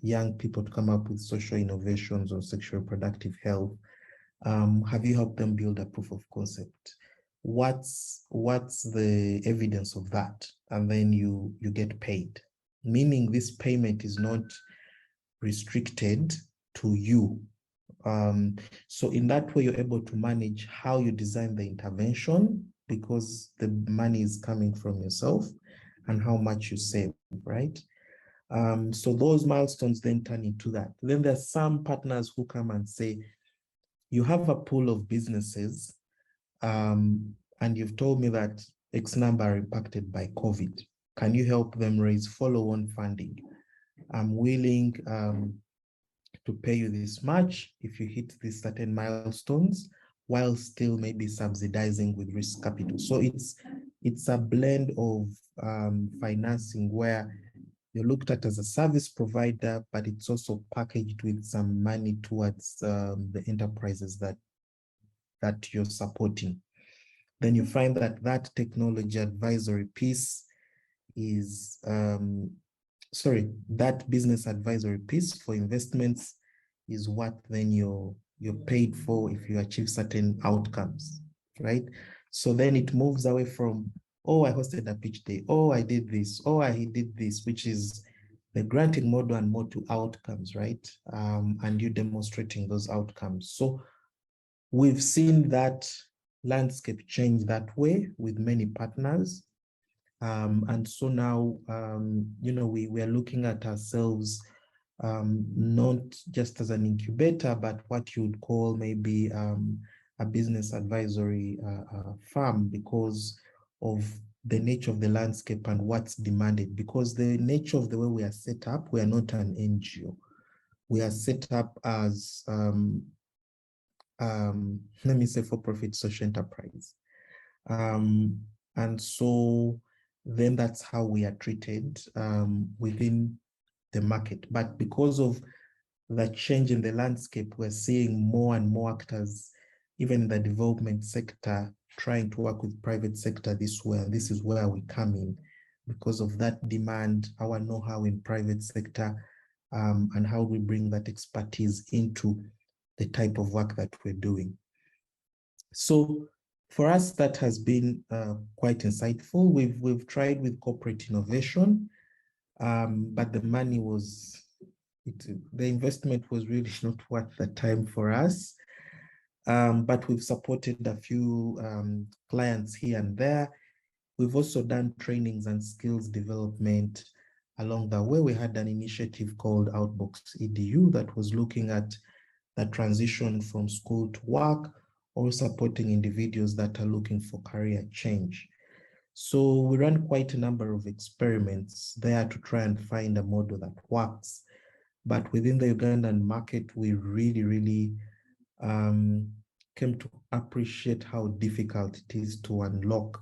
young people to come up with social innovations on sexual reproductive health, have you helped them build a proof of concept? What's the evidence of that? And then you get paid, meaning this payment is not restricted to you. So in that way, you're able to manage how you design the intervention because the money is coming from yourself and how much you save, right? So those milestones then turn into that. Then there's some partners who come and say, you have a pool of businesses and you've told me that X number are impacted by COVID. Can you help them raise follow-on funding? I'm willing to pay you this much if you hit these certain milestones, while still maybe subsidizing with risk capital. So it's a blend of financing where you're looked at as a service provider, but it's also packaged with some money towards the enterprises that you're supporting. Then you find that that technology advisory piece is, that business advisory piece for investments is what then you're paid for if you achieve certain outcomes, right? So then it moves away from, oh, I hosted a pitch day, oh, I did this, oh, I did this, which is the granting model, and more to outcomes, right? And you demonstrating those outcomes. So we've seen that landscape change that way with many partners. And so now, you know, we are looking at ourselves not just as an incubator, but what you would call maybe a business advisory firm, because of the nature of the landscape and what's demanded. Because the nature of the way we are set up, we are not an NGO. We are set up as, let me say, for-profit social enterprise. And so then that's how we are treated within the market. But because of the change in the landscape, we're seeing more and more actors, even in the development sector, trying to work with private sector this way. And this is where we come in because of that demand, our know-how in private sector, and how we bring that expertise into the type of work that we're doing. So for us, that has been quite insightful. We've tried with corporate innovation, but the money was, the investment was really not worth the time for us. But we've supported a few clients here and there. We've also done trainings and skills development along the way. We had an initiative called Outbox EDU that was looking at the transition from school to work, or supporting individuals that are looking for career change. So we ran quite a number of experiments there to try and find a model that works. But within the Ugandan market, we really came to appreciate how difficult it is to unlock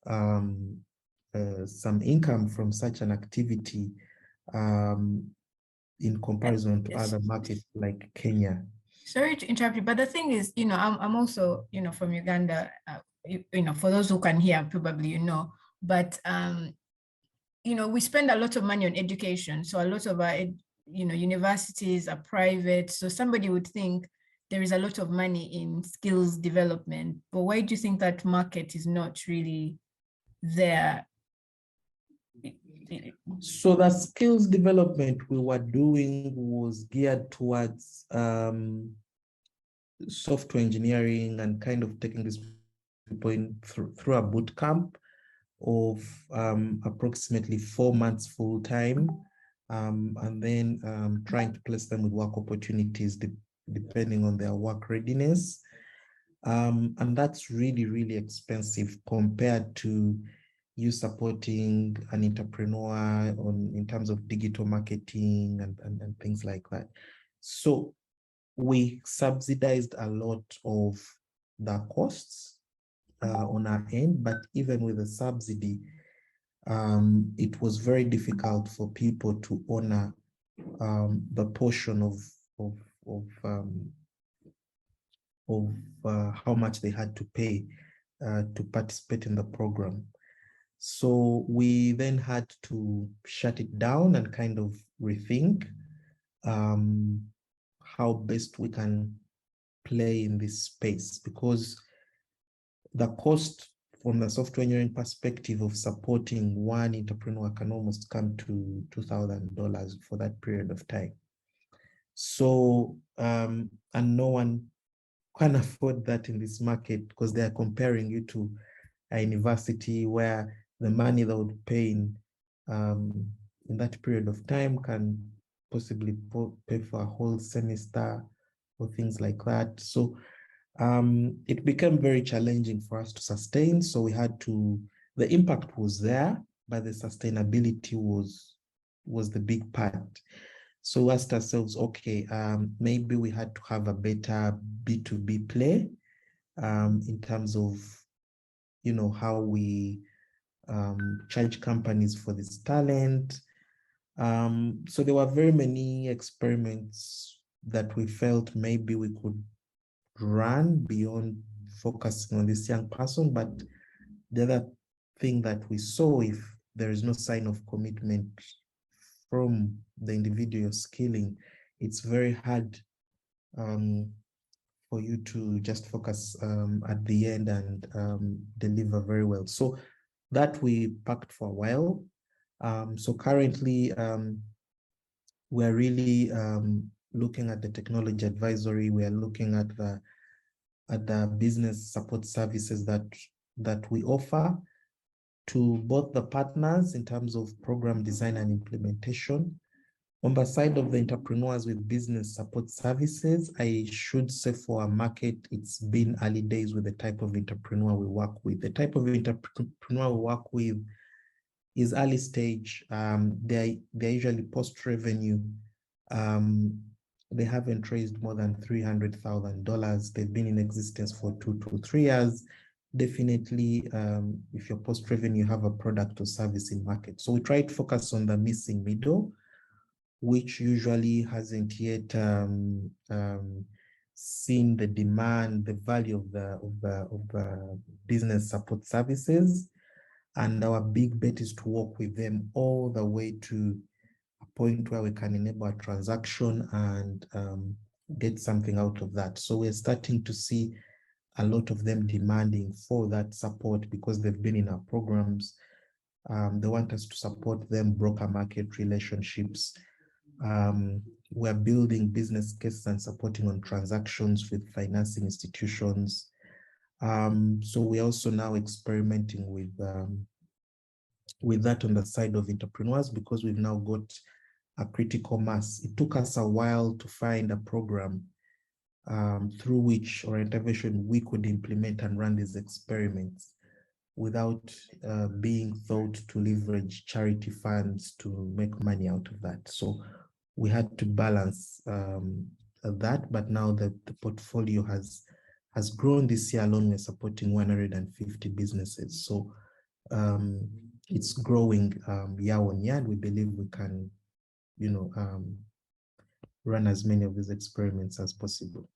some income from such an activity in comparison to other markets like Kenya. Sorry to interrupt you, but the thing is, I'm also, from Uganda, for those who can hear, probably, but, we spend a lot of money on education. So a lot of our, universities are private. So somebody would think there is a lot of money in skills development, but why do you think that market is not really there? So the skills development we were doing was geared towards software engineering and kind of taking these people in through a boot camp of approximately 4 months full time, and then trying to place them with work opportunities depending on their work readiness. And that's really, really expensive compared to you supporting an entrepreneur in terms of digital marketing and things like that. So we subsidized a lot of the costs on our end, but even with the subsidy, it was very difficult for people to honor the portion of how much they had to pay to participate in the program. So we then had to shut it down and kind of rethink how best we can play in this space, because the cost from the software engineering perspective of supporting one entrepreneur can almost come to $2,000 for that period of time. So, and no one can afford that in this market because they are comparing you to a university where the money they would pay in that period of time can possibly pay for a whole semester or things like that. So it became very challenging for us to sustain. So we had to, the impact was there, but the sustainability was the big part. So we asked ourselves, okay, maybe we had to have a better B2B play in terms of, how we charge companies for this talent. So there were very many experiments that we felt maybe we could run beyond focusing on this young person. But the other thing that we saw, if there is no sign of commitment from the individual skilling, it's very hard for you to just focus at the end and deliver very well. So that we packed for a while. So currently we're really looking at the technology advisory. We are looking at the business support services that we offer to both the partners in terms of program design and implementation. On the side of the entrepreneurs with business support services, I should say for our market, it's been early days with the type of entrepreneur we work with. The type of entrepreneur we work with is early stage. They're usually post-revenue. They haven't raised more than $300,000. They've been in existence for 2 to 3 years. Definitely, if you're post-revenue, you have a product or service in market. So we try to focus on the missing middle, which usually hasn't yet seen the demand, the value of the business support services. And our big bet is to work with them all the way to a point where we can enable a transaction and get something out of that. So we're starting to see a lot of them demanding for that support because they've been in our programs. They want us to support them, broker market relationships. We're building business cases and supporting on transactions with financing institutions. So we're also now experimenting with that on the side of entrepreneurs because we've now got a critical mass. It took us a while to find a program through which or intervention we could implement and run these experiments without being thought to leverage charity funds to make money out of that. So we had to balance that, but now the portfolio has grown. This year alone, we're supporting 150 businesses. So it's growing year on year. We believe we can, run as many of these experiments as possible.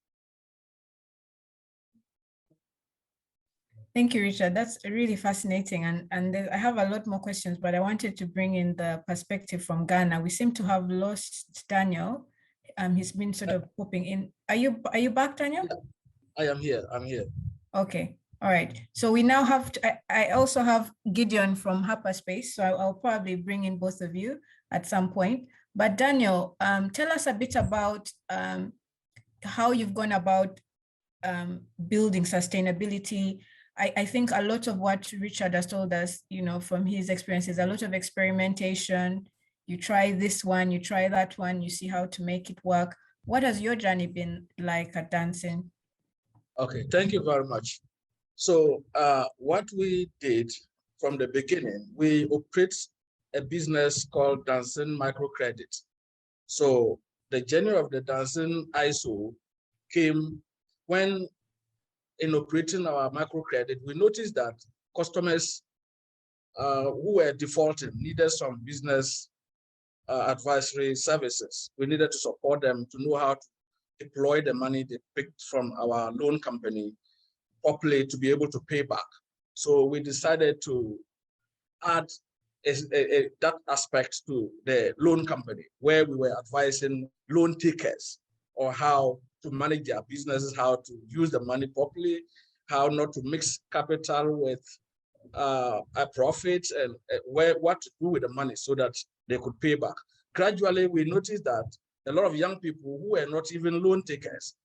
Thank you, Richard. That's really fascinating. And I have a lot more questions, but I wanted to bring in the perspective from Ghana. We seem to have lost Daniel. He's been sort of popping in. Are you back, Daniel? I am here. I'm here. Okay. All right. So we now have, I also have Gideon from Hyperspace. So I'll probably bring in both of you at some point. But Daniel, tell us a bit about how you've gone about building sustainability. I think a lot of what Richard has told us, from his experiences, a lot of experimentation. You try this one, you try that one, you see how to make it work. What has your journey been like at Dancing? Okay, thank you very much. So what we did from the beginning, we operate a business called Dancing Microcredit. So the journey of the Dancing ISO came when, in operating our microcredit, we noticed that customers who were defaulting needed some business advisory services. We needed to support them to know how to deploy the money they picked from our loan company properly to be able to pay back. So we decided to add that aspect to the loan company, where we were advising loan takers on how to manage their businesses, how to use the money properly, how not to mix capital with a profit, and what to do with the money so that they could pay back. Gradually, we noticed that a lot of young people who were not even loan takers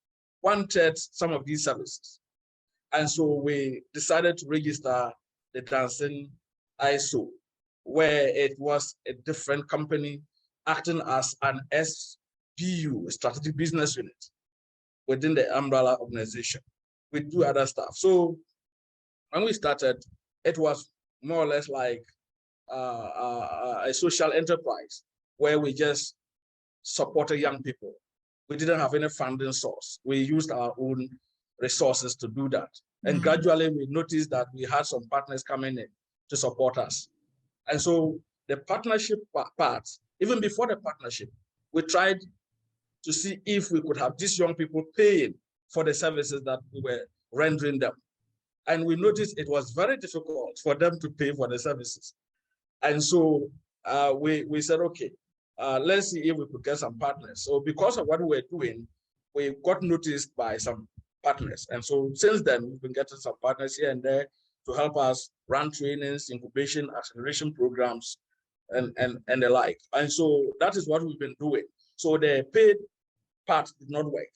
wanted some of these services. And so we decided to register the Dancing ISO, where it was a different company acting as an SBU, Strategic Business Unit, within the umbrella organization. We do other stuff. So when we started, it was more or less like a social enterprise where we just supported young people. We didn't have any funding source. We used our own resources to do that. And gradually we noticed that we had some partners coming in to support us. And so the partnership part, even before the partnership, we tried to see if we could have these young people paying for the services that we were rendering them. And we noticed it was very difficult for them to pay for the services. And so we said, okay, let's see if we could get some partners. So because of what we were doing, we got noticed by some partners. And so since then, we've been getting some partners here and there to help us run trainings, incubation, acceleration programs, and the like. And so that is what we've been doing. So the paid part did not work.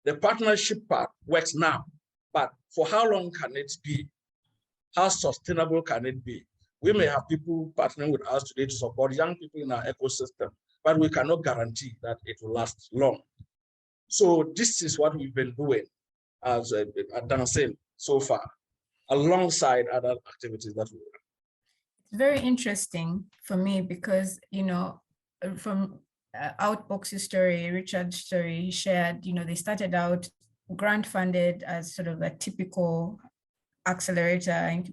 The partnership part works now, but for how long can it be? How sustainable can it be? We may have people partnering with us today to support young people in our ecosystem, but we cannot guarantee that it will last long. So this is what we've been doing as a Dancing so far, alongside other activities that we do. It's very interesting for me because, from Outbox's story, Richard's story, he shared, they started out grant funded as sort of a typical accelerator and,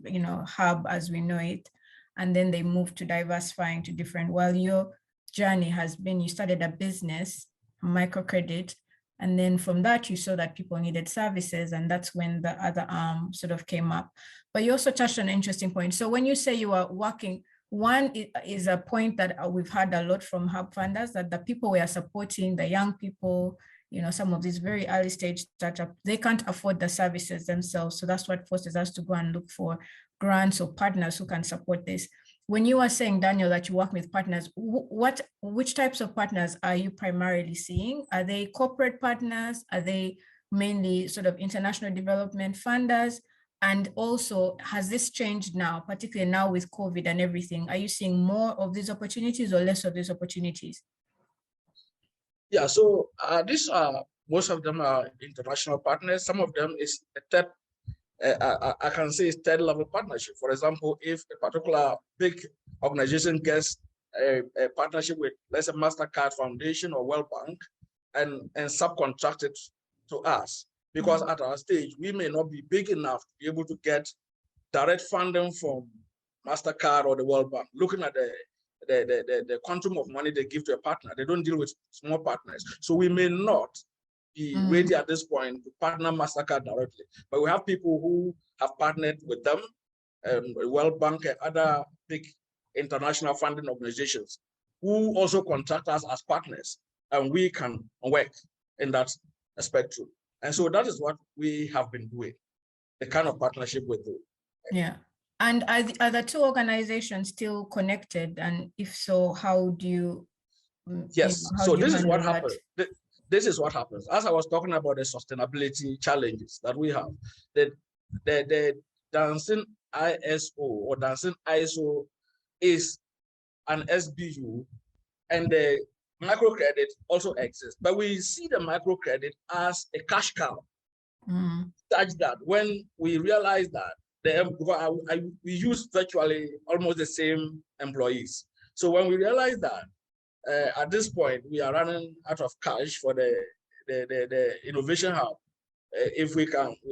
hub as we know it. And then they moved to diversifying to different, while your journey has been, you started a business, microcredit, and then from that, you saw that people needed services, and that's when the other arm sort of came up. But you also touched on an interesting point. So when you say you are working, one is a point that we've had a lot from hub funders, that the people we are supporting, the young people, some of these very early stage startups, they can't afford the services themselves. So that's what forces us to go and look for grants or partners who can support this. When you are saying, Daniel, that you work with partners, which types of partners are you primarily seeing? Are they corporate partners? Are they mainly sort of international development funders? And also, has this changed now, particularly now with COVID and everything? Are you seeing more of these opportunities or less of these opportunities? Yeah, so these are, most of them are international partners. Some of them is a third, I can say it's third level partnership. For example, if a particular big organization gets a partnership with, let's say, MasterCard Foundation or World Bank and subcontract it to us, because at our stage, we may not be big enough to be able to get direct funding from MasterCard or the World Bank, looking at the quantum of money they give to a partner. They don't deal with small partners. So we may not be ready at this point to partner MasterCard directly, but we have people who have partnered with them, World Bank and other big international funding organizations who also contract us as partners, and we can work in that spectrum. And so that is what we have been doing, the kind of partnership we do. Yeah. And are the two organizations still connected? And if so, how do you? Yes. How So do you this is what handle happens. that? This is what happens. As I was talking about the sustainability challenges that we have, the Dancing ISO or Dancing ISO is an SBU, and the microcredit also exists. But we see the microcredit as a cash cow, such that when we realize that we use virtually almost the same employees. So when we realize that at this point we are running out of cash for the innovation hub, if we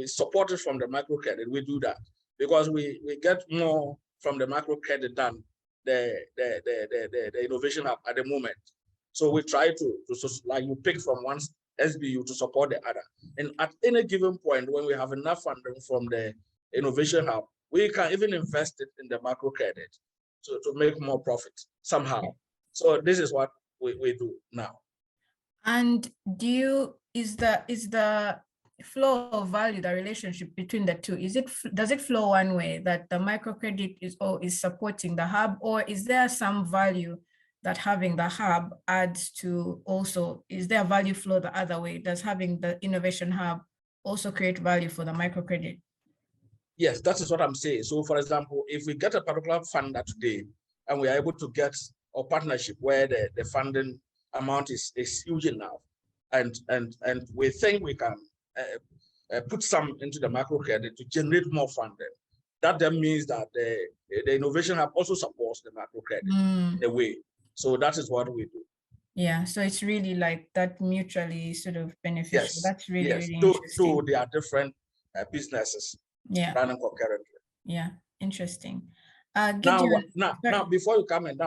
support it from the microcredit, we do that because we get more from the microcredit than the innovation hub at the moment. So we try to like you pick from one SBU to support the other. And at any given point, when we have enough funding from the innovation hub, we can even invest it in the microcredit to make more profit somehow. So this is what we do now. And is the flow of value, the relationship between the two, does it flow one way, that the microcredit is supporting the hub, or is there some value that having the hub adds to also? Is there a value flow the other way? Does having the innovation hub also create value for the microcredit? Yes, that is what I'm saying. So for example, if we get a particular funder today and we are able to get a partnership where the funding amount is huge enough, and we think we can put some into the microcredit to generate more funding, that then means that the innovation hub also supports the microcredit in a way. So that is what we do. Yeah, so it's really like that mutually sort of beneficial. Yes, that's really, yes. really interesting. So they are different businesses running concurrently. Yeah, interesting. Now, before you come in,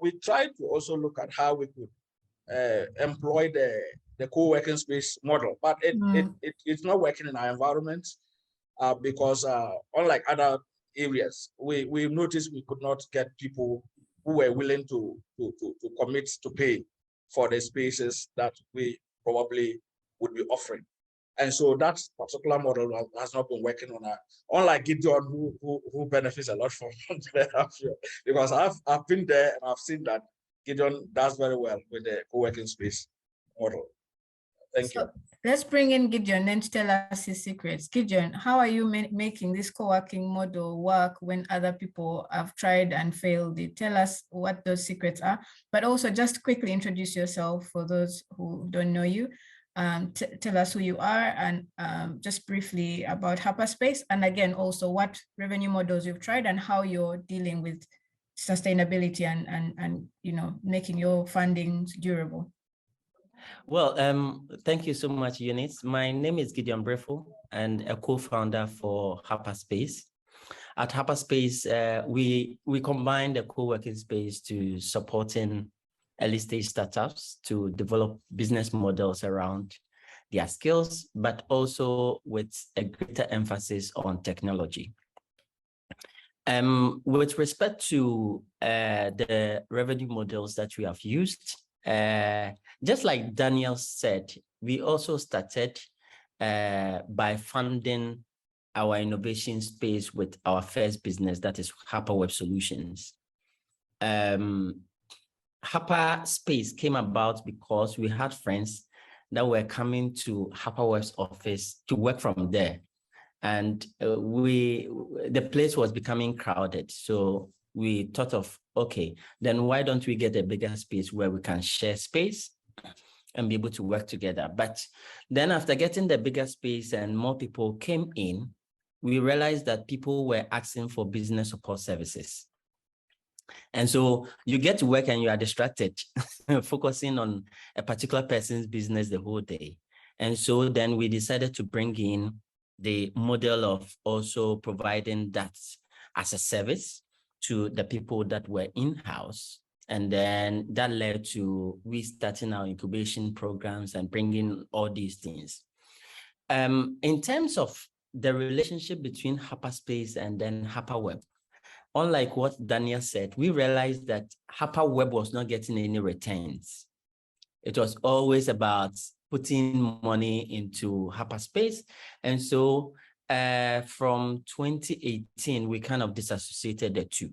we tried to also look at how we could employ the co-working space model, but it's not working in our environment because unlike other areas, we noticed we could not get people who were willing to commit to pay for the spaces that we probably would be offering. And so that particular model has not been working on that. Unlike Gideon, who benefits a lot from because I've been there and I've seen that Gideon does very well with the co-working space model. Thank you. Let's bring in Gideon and tell us his secrets. Gideon, how are you making this co-working model work when other people have tried and failed? Tell us what those secrets are, but also just quickly introduce yourself for those who don't know you. Tell us who you are and just briefly about Hyperspace, and again also what revenue models you've tried and how you're dealing with sustainability and making your fundings durable. Well, thank you so much, Eunice. My name is Gideon Breffel and a co-founder for Hyperspace. At Hyperspace, we combine the co-working space to supporting early stage startups to develop business models around their skills, but also with a greater emphasis on technology. With respect to the revenue models that we have used, just like Daniel said, we also started by funding our innovation space with our first business, that is HyperWeb Solutions. Hyperspace came about because we had friends that were coming to HyperWeb's office to work from there. And the place was becoming crowded. So we thought of, okay, then why don't we get a bigger space where we can share space and be able to work together? But then after getting the bigger space and more people came in, we realized that people were asking for business support services. And so you get to work and you are distracted, focusing on a particular person's business the whole day. And so then we decided to bring in the model of also providing that as a service to the people that were in-house. And then that led to restarting our incubation programs and bringing all these things. In terms of the relationship between Hyperspace and then HyperWeb, unlike what Daniel said, we realized that HyperWeb was not getting any returns. It was always about putting money into Hyperspace. And so from 2018, we kind of disassociated the two,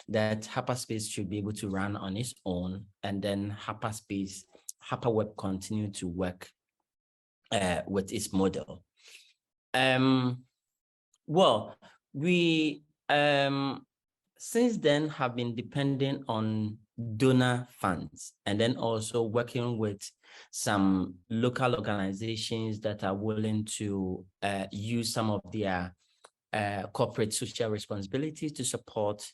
that Hyperspace should be able to run on its own, and then HyperWeb continue to work with its model. Well, we since then have been dependent on donor funds, and then also working with some local organizations that are willing to use some of their corporate social responsibilities to support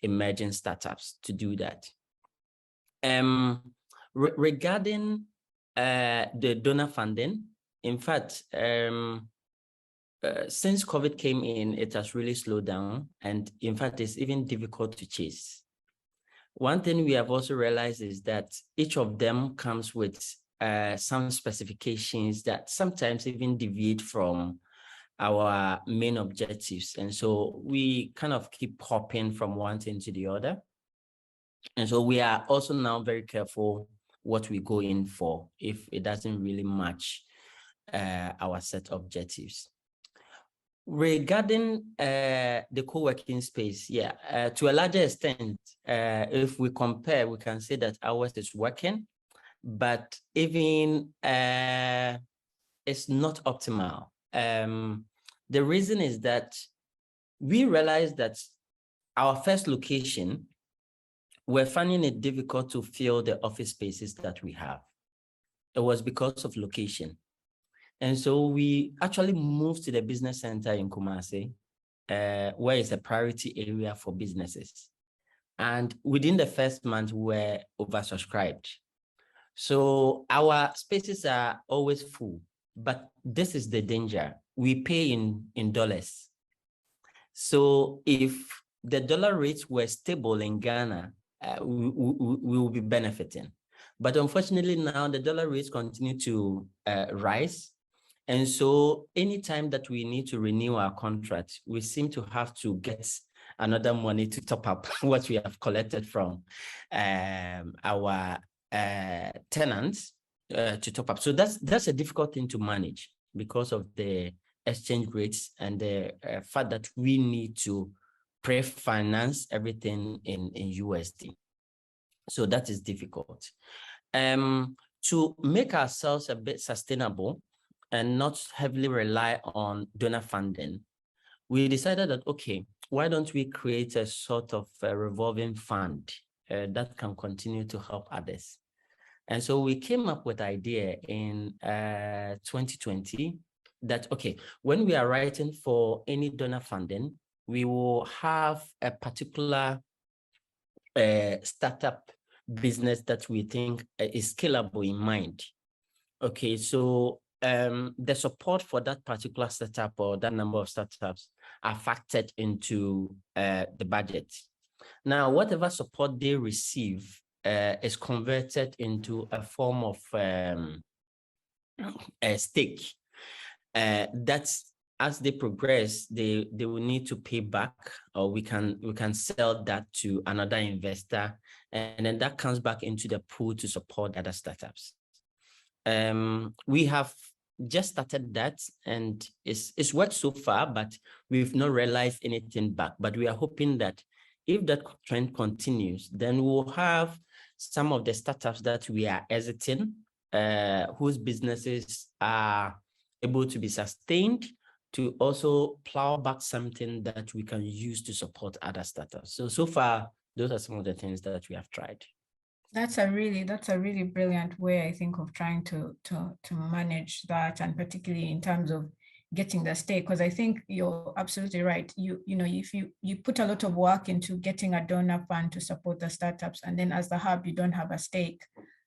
emerging startups to do that. Regarding the donor funding, in fact, since COVID came in, it has really slowed down. And in fact, it's even difficult to chase. One thing we have also realized is that each of them comes with some specifications that sometimes even deviate from our main objectives. And so we kind of keep hopping from one thing to the other. And so we are also now very careful what we go in for if it doesn't really match our set objectives. Regarding the co-working space, to a larger extent, if we compare, we can say that ours is working, but even it's not optimal. The reason is that we realized that our first location, we're finding it difficult to fill the office spaces that we have. It was because of location. And so we actually moved to the business center in Kumasi, where it's a priority area for businesses. And within the first month, we were oversubscribed. So our spaces are always full, but this is the danger. We pay in dollars. So if the dollar rates were stable in Ghana, we will be benefiting. But unfortunately now the dollar rates continue to rise. And so anytime that we need to renew our contract, we seem to have to get another money to top up what we have collected from our tenants to top up. So that's a difficult thing to manage because of the exchange rates and the fact that we need to pre-finance everything in USD. So that is difficult. To make ourselves a bit sustainable and not heavily rely on donor funding, we decided that, okay, why don't we create a sort of a revolving fund that can continue to help others? And so we came up with the idea in 2020 that, okay, when we are writing for any donor funding, we will have a particular startup business that we think is scalable in mind. Okay, so the support for that particular startup or that number of startups are factored into the budget. Now, whatever support they receive is converted into a form of a stake. That's as they progress, they will need to pay back, or we can sell that to another investor, and then that comes back into the pool to support other startups. We have just started that, and it's worked so far, but we've not realized anything back. But we are hoping that if that trend continues, then we'll have some of the startups that we are exiting, whose businesses are able to be sustained, to also plow back something that we can use to support other startups. So far, those are some of the things that we have tried. That's a really brilliant way, I think, of trying to manage that, and particularly in terms of getting the stake, because I think you're absolutely right. You know, if you put a lot of work into getting a donor fund to support the startups, and then as the hub, you don't have a stake,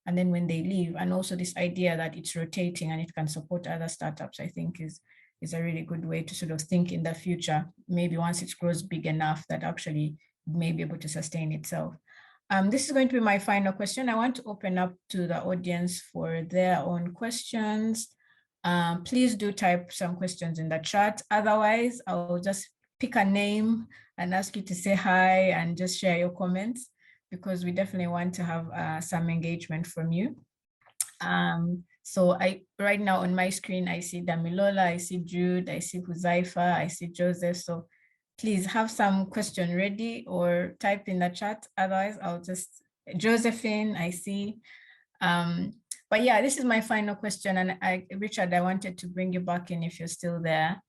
and then when they leave, and also this idea that it's rotating and it can support other startups, I think is is a really good way to sort of think in the future, maybe once it grows big enough that actually may be able to sustain itself. This is going to be my final question. I want to open up to the audience for their own questions. Please do type some questions in the chat. Otherwise, I'll just pick a name and ask you to say hi and just share your comments, because we definitely want to have some engagement from you. So right now on my screen, I see Damilola, I see Jude, I see Huzaifa, I see Joseph. So please have some question ready or type in the chat. Otherwise, I'll just, Josephine, I see. But yeah, this is my final question. And Richard, I wanted to bring you back in if you're still there.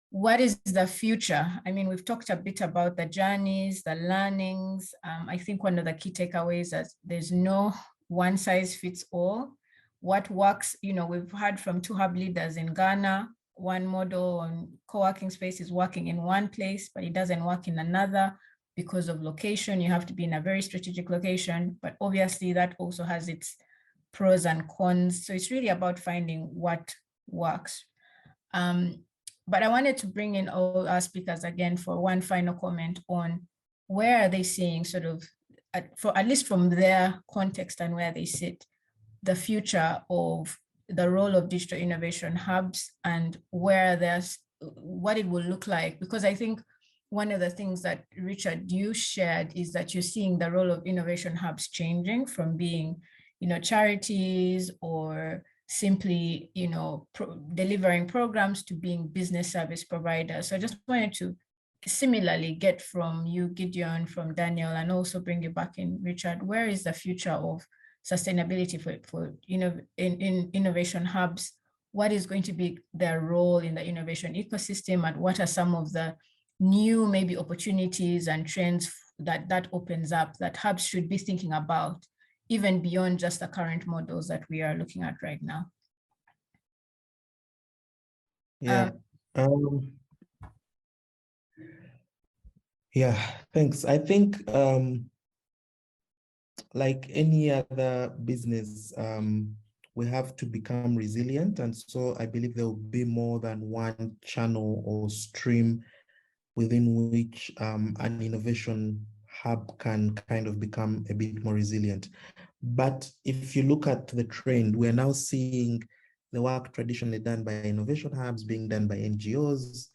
What is the future? I mean, we've talked a bit about the journeys, the learnings. I think one of the key takeaways is there's no one size fits all. What works, you know, we've heard from 2 hub leaders in Ghana, one model on co-working space is working in one place, but it doesn't work in another because of location. You have to be in a very strategic location, but obviously that also has its pros and cons. So it's really about finding what works. But I wanted to bring in all our speakers again for one final comment on where are they seeing sort of, at least from their context and where they sit, the future of the role of digital innovation hubs and where there's, what it will look like. Because I think one of the things that Richard, you shared is that you're seeing the role of innovation hubs changing from being, you know, charities or simply, you know, delivering programs to being business service providers. So I just wanted to similarly get from you, Gideon, from Daniel, and also bring you back in, Richard, where is the future of sustainability for in innovation hubs? What is going to be their role in the innovation ecosystem, and what are some of the new maybe opportunities and trends that opens up that hubs should be thinking about, even beyond just the current models that we are looking at right now? Yeah. Yeah, thanks. I think like any other business, we have to become resilient. And so I believe there will be more than one channel or stream within which an innovation hub can kind of become a bit more resilient. But if you look at the trend, we're now seeing the work traditionally done by innovation hubs being done by NGOs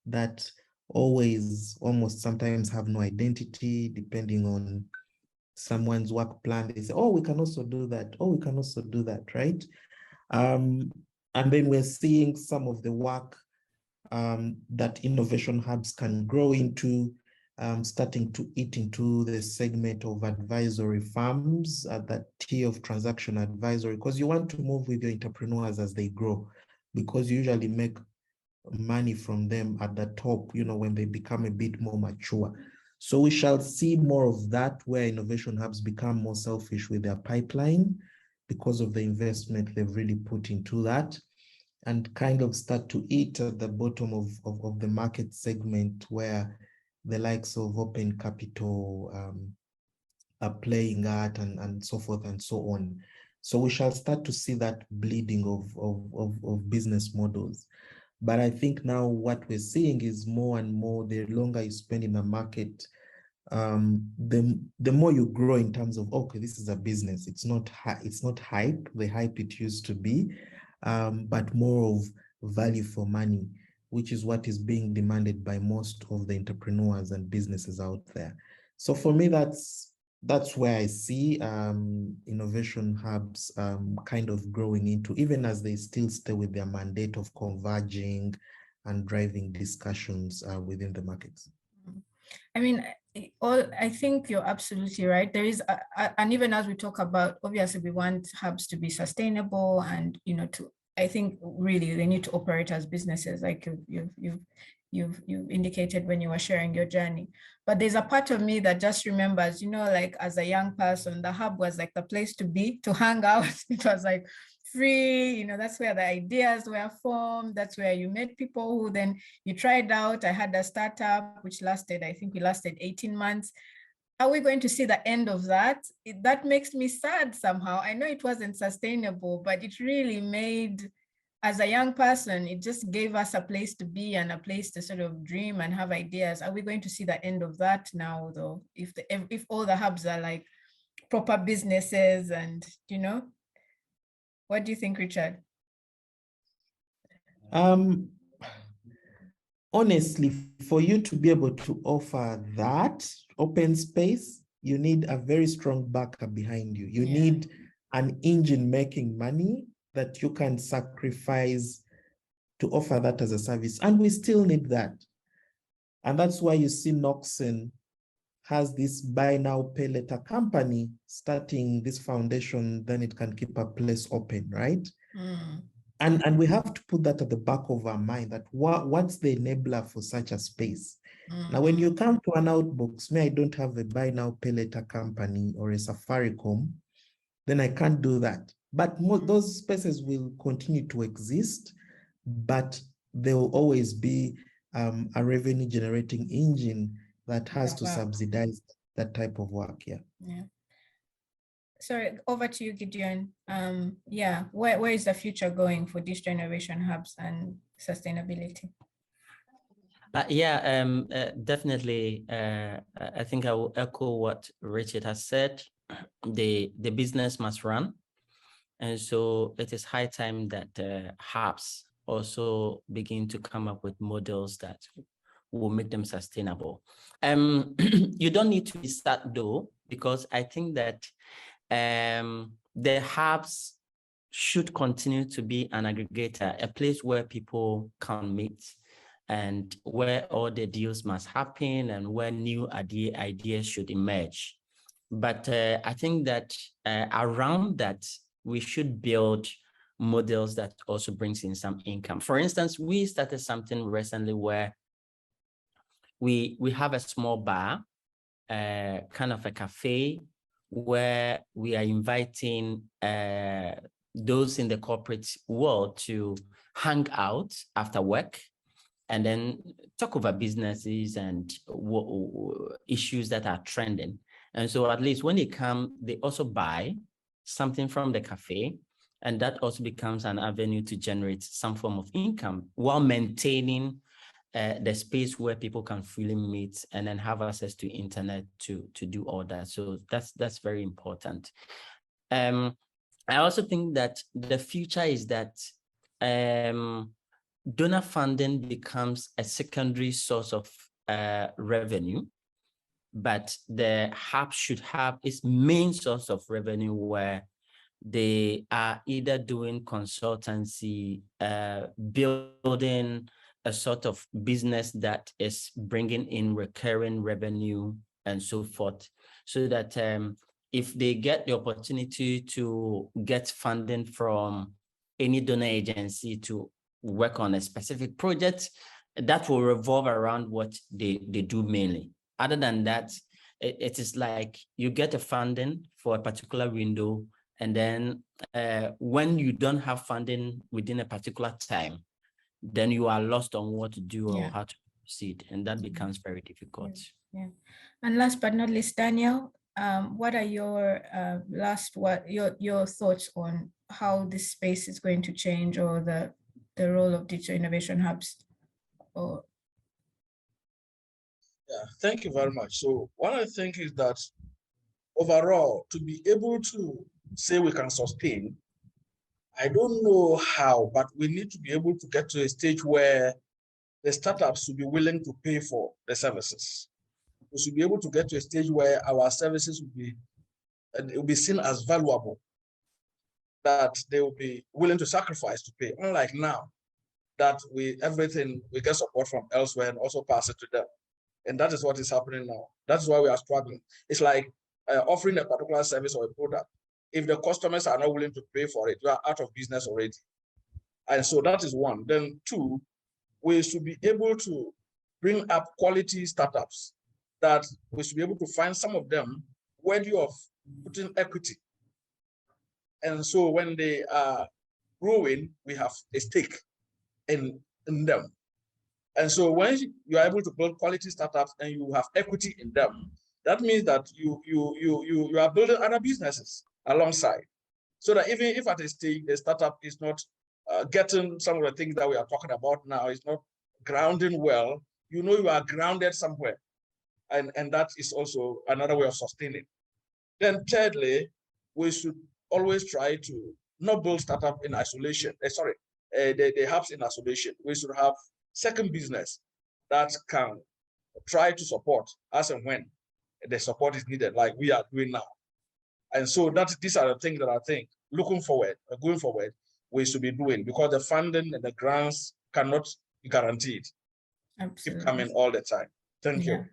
that always almost sometimes have no identity depending on someone's work plan. They say, oh, we can also do that. Oh, we can also do that, right? And then we're seeing some of the work that innovation hubs can grow into, starting to eat into the segment of advisory firms at that tier of transaction advisory, because you want to move with your entrepreneurs as they grow, because you usually make money from them at the top, you know, when they become a bit more mature. So we shall see more of that, where innovation hubs become more selfish with their pipeline because of the investment they've really put into that, and kind of start to eat at the bottom of the market segment where the likes of open capital are playing at, and so forth and so on. So we shall start to see that bleeding of business models. But I think now what we're seeing is more and more, the longer you spend in the market, the more you grow in terms of, okay, this is a business. It's not hype, the hype it used to be, but more of value for money, which is what is being demanded by most of the entrepreneurs and businesses out there. So for me, that's where I see innovation hubs kind of growing into, even as they still stay with their mandate of converging and driving discussions within the markets. I mean, I think you're absolutely right. There is, and even as we talk about, obviously we want hubs to be sustainable, and I think really they need to operate as businesses, like you've indicated when you were sharing your journey. But there's a part of me that just remembers, like as a young person, the hub was like the place to be, to hang out. It was like free, that's where the ideas were formed. That's where you met people who then you tried out. I had a startup which lasted, I think we lasted 18 months. Are we going to see the end of that? That makes me sad somehow. I know it wasn't sustainable, but it really made as a young person, it just gave us a place to be and a place to sort of dream and have ideas. Are we going to see the end of that now, though? If all the hubs are like proper businesses and, you know, what do you think, Richard? Honestly, for you to be able to offer that open space, you need a very strong backer behind you. You need an engine making money that you can sacrifice to offer that as a service. And we still need that. And that's why you see Noxen has this buy now, pay later company starting this foundation, then it can keep a place open, right? And we have to put that at the back of our mind, that what's the enabler for such a space? Now, when you come to an outbox, me, I don't have a buy now, pay later company or a Safaricom, then I can't do that. But those spaces will continue to exist, but there will always be a revenue generating engine that has to subsidize that type of work. Yeah. Sorry, over to you, Gideon. Where is the future going for digital innovation hubs and sustainability? Definitely. I think I will echo what Richard has said. The business must run. And so it is high time that hubs also begin to come up with models that will make them sustainable. You don't need to be start though, because I think that the hubs should continue to be an aggregator, a place where people can meet and where all the deals must happen and where new ideas should emerge. But I think that around that, we should build models that also brings in some income. For instance, we started something recently where we have a small bar, kind of a cafe, where we are inviting those in the corporate world to hang out after work and then talk over businesses and issues that are trending. And so at least when they come, they also buy something from the cafe, and that also becomes an avenue to generate some form of income while maintaining the space where people can freely meet and then have access to internet to do all that. So that's very important. I also think that the future is that donor funding becomes a secondary source of revenue, but the hub should have its main source of revenue where they are either doing consultancy, building a sort of business that is bringing in recurring revenue and so forth, so that if they get the opportunity to get funding from any donor agency to work on a specific project, that will revolve around what they do mainly. Other than that, it is like you get a funding for a particular window, and then when you don't have funding within a particular time, then you are lost on what to do or how to proceed, and that becomes very difficult. Yeah. And last but not least, Daniel, what are your your thoughts on how this space is going to change, or the role of digital innovation hubs? Thank you very much. So what I think is that overall, to be able to say we can sustain, I don't know how, but we need to be able to get to a stage where the startups will be willing to pay for the services. We should be able to get to a stage where our services will be seen as valuable, that they will be willing to sacrifice to pay. Unlike now, that everything we get support from elsewhere and also pass it to them. And that is what is happening now. That's why we are struggling. It's like offering a particular service or a product. If the customers are not willing to pay for it, you are out of business already. And so that is one. Then two, we should be able to bring up quality startups, that we should be able to find some of them worthy of putting equity. And so when they are growing, we have a stake in them. And so when you are able to build quality startups and you have equity in them, that means that you are building other businesses alongside. So that even if at a stage the startup is not getting some of the things that we are talking about now is not grounding well, you know you are grounded somewhere. And that is also another way of sustaining. Then thirdly, we should always try to not build startup in isolation. The hubs in isolation. We should have second business that can try to support as and when the support is needed, like we are doing now. And so these are the things that I think going forward, we should be doing, because the funding and the grants cannot be guaranteed. Absolutely. Keep coming all the time. Thank you.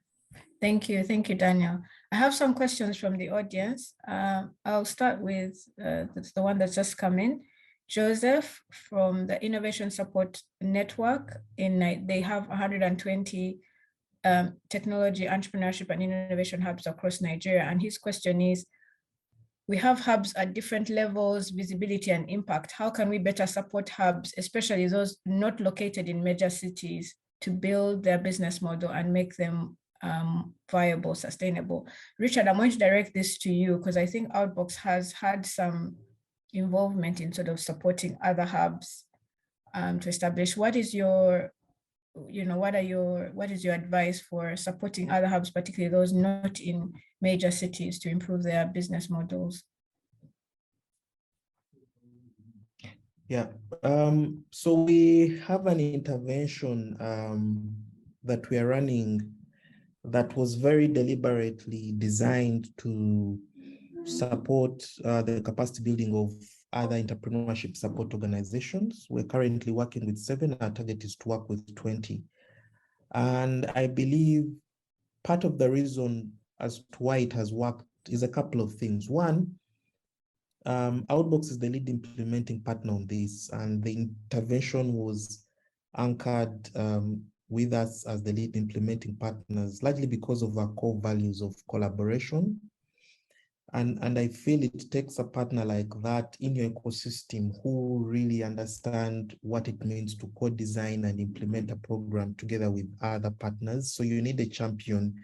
Thank you, Daniel. I have some questions from the audience. I'll start with the one that's just come in. Joseph from the Innovation Support Network, they have 120 technology, entrepreneurship, and innovation hubs across Nigeria. And his question is, we have hubs at different levels, visibility and impact. How can we better support hubs, especially those not located in major cities, to build their business model and make them viable, sustainable? Richard, I'm going to direct this to you because I think Outbox has had some involvement in sort of supporting other hubs to establish. What is your advice for supporting other hubs, particularly those not in major cities, to improve their business models? Yeah, so we have an intervention that we are running that was very deliberately designed to support the capacity building of other entrepreneurship support organizations. We're currently working with 7. Our target is to work with 20. And I believe part of the reason as to why it has worked is a couple of things. One, Outbox is the lead implementing partner on this, and the intervention was anchored with us as the lead implementing partners, largely because of our core values of collaboration. And I feel it takes a partner like that in your ecosystem who really understand what it means to co-design and implement a program together with other partners. So you need a champion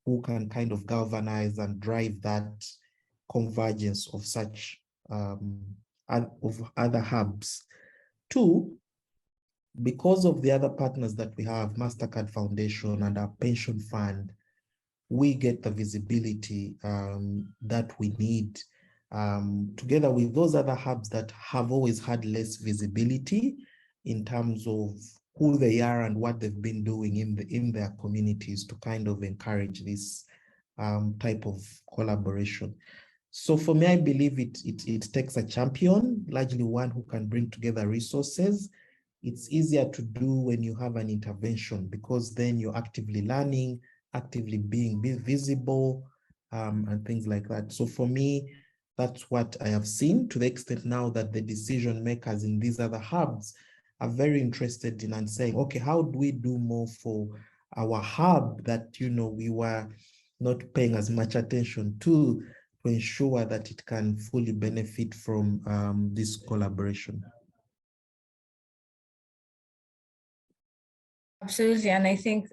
who can kind of galvanize and drive that convergence of such of other hubs. Two, because of the other partners that we have, MasterCard Foundation and our pension fund, we get the visibility that we need, together with those other hubs that have always had less visibility in terms of who they are and what they've been doing in their communities, to kind of encourage this type of collaboration. So for me, I believe it takes a champion, largely one who can bring together resources. It's easier to do when you have an intervention, because then you're actively learning, actively being visible, and things like that. So for me, that's what I have seen, to the extent now that the decision makers in these other hubs are very interested in and saying, okay, how do we do more for our hub that, we were not paying as much attention to ensure that it can fully benefit from this collaboration? Absolutely, and I think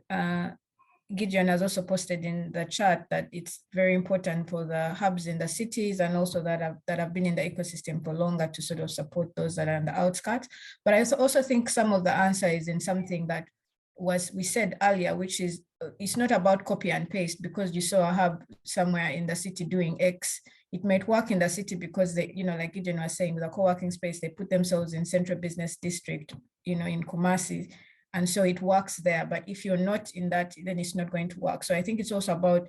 Gideon has also posted in the chat that it's very important for the hubs in the cities and also that have been in the ecosystem for longer to sort of support those that are on the outskirts. But I also think some of the answer is in something that we said earlier, which is it's not about copy and paste because you saw a hub somewhere in the city doing X. It might work in the city because they, like Gideon was saying, with a co-working space, they put themselves in Central Business District, in Kumasi. And so it works there, but if you're not in that, then it's not going to work. So I think it's also about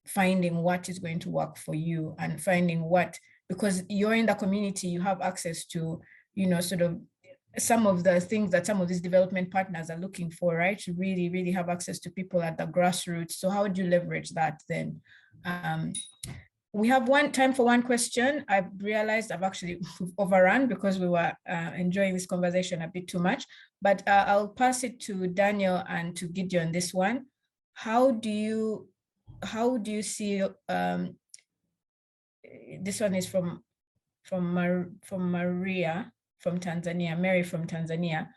finding what is going to work for you and finding because you're in the community, you have access to, sort of some of the things that some of these development partners are looking for, right? To really, really have access to people at the grassroots. So how do you leverage that then? We have time for one question. I've realized I've actually overrun because we were enjoying this conversation a bit too much, but I'll pass it to Daniel and to Gideon this one. How do you see, this one is from Maria from Tanzania, Mary from Tanzania.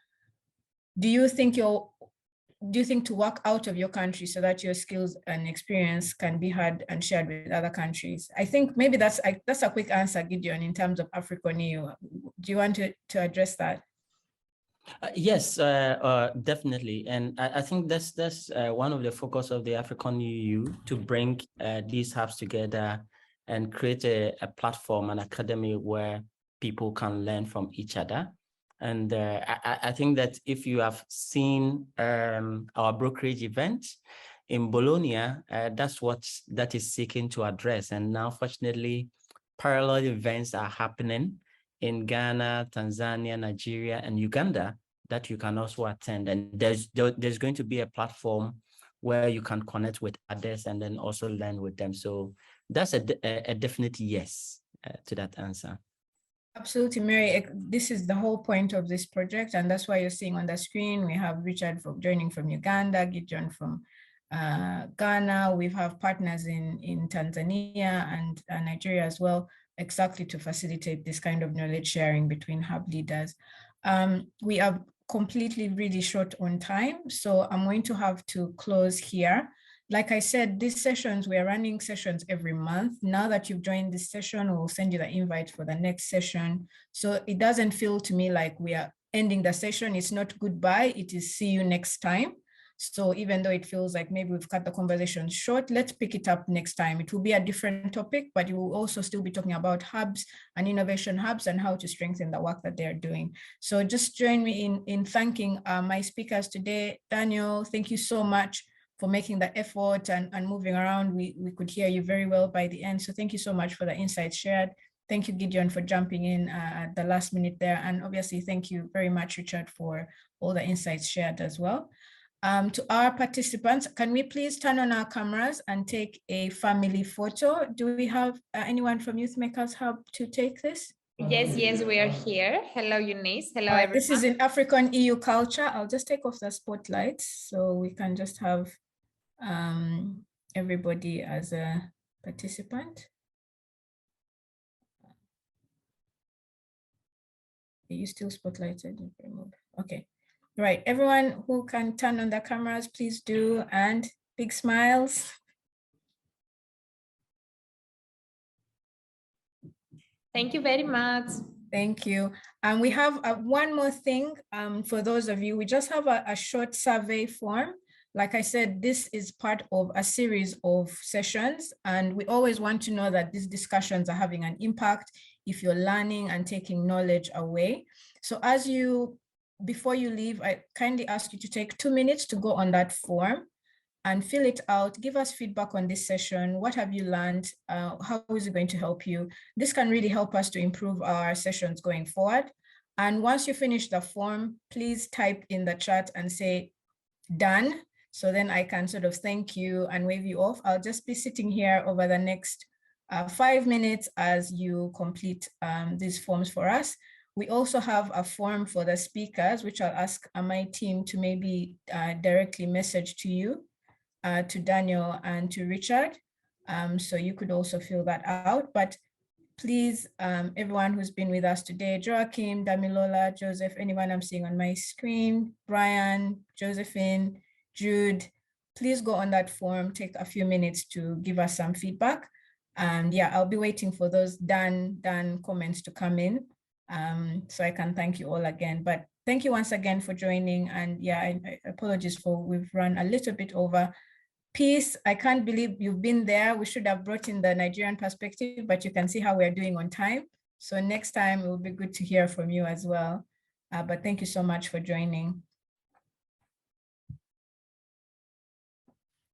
Do you think do you think to work out of your country so that your skills and experience can be heard and shared with other countries? I think maybe that's a quick answer, Gideon, in terms of AfriConEU. Do you want to address that? Yes, definitely. And I think that's one of the focus of the AfriConEU, to bring these hubs together and create a platform, an academy where people can learn from each other. And I think that if you have seen our brokerage event in Bologna, that's what that is seeking to address. And now, fortunately, parallel events are happening in Ghana, Tanzania, Nigeria, and Uganda that you can also attend. And there's going to be a platform where you can connect with others and then also learn with them. So that's a definite yes to that answer. Absolutely, Mary. This is the whole point of this project, and that's why you're seeing on the screen, we have Richard joining from Uganda, Gideon from Ghana. We have partners in Tanzania and Nigeria as well, exactly to facilitate this kind of knowledge sharing between hub leaders. We are completely really short on time, so I'm going to have to close here. Like I said, these sessions, we are running sessions every month. Now that you've joined this session, we'll send you the invite for the next session. So it doesn't feel to me like we are ending the session. It's not goodbye, it is see you next time. So even though it feels like maybe we've cut the conversation short, let's pick it up next time. It will be a different topic, but you will also still be talking about hubs and innovation hubs and how to strengthen the work that they're doing. So just join me in thanking my speakers today. Daniel, thank you so much for making the effort and moving around. We could hear you very well by the end. So thank you so much for the insights shared. Thank you, Gideon, for jumping in at the last minute there. And obviously, thank you very much, Richard, for all the insights shared as well. To our participants, can we please turn on our cameras and take a family photo? Do we have anyone from Youth Makers Hub to take this? Yes, we are here. Hello, Eunice. Hello, everyone. This is in AfriConEU culture. I'll just take off the spotlights so we can just have everybody as a participant. Are you still spotlighted? Okay, right. Everyone who can turn on the cameras, please do, and big smiles. Thank you very much. Thank you. And we have one more thing for those of you. We just have a short survey form. Like I said, this is part of a series of sessions, and we always want to know that these discussions are having an impact if you're learning and taking knowledge away. So before you leave, I kindly ask you to take 2 minutes to go on that form and fill it out. Give us feedback on this session. What have you learned? How is it going to help you? This can really help us to improve our sessions going forward. And once you finish the form, please type in the chat and say, done. So then I can sort of thank you and wave you off. I'll just be sitting here over the next 5 minutes as you complete these forms for us. We also have a form for the speakers, which I'll ask my team to maybe directly message to you, to Daniel and to Richard. So you could also fill that out. But please, everyone who's been with us today, Joachim, Damilola, Joseph, anyone I'm seeing on my screen, Brian, Josephine, Jude, please go on that form, take a few minutes to give us some feedback. And yeah, I'll be waiting for those done comments to come in, so I can thank you all again. But thank you once again for joining. And yeah, I apologize for we've run a little bit over. Peace, I can't believe you've been there. We should have brought in the Nigerian perspective, but you can see how we're doing on time. So next time it will be good to hear from you as well. But thank you so much for joining.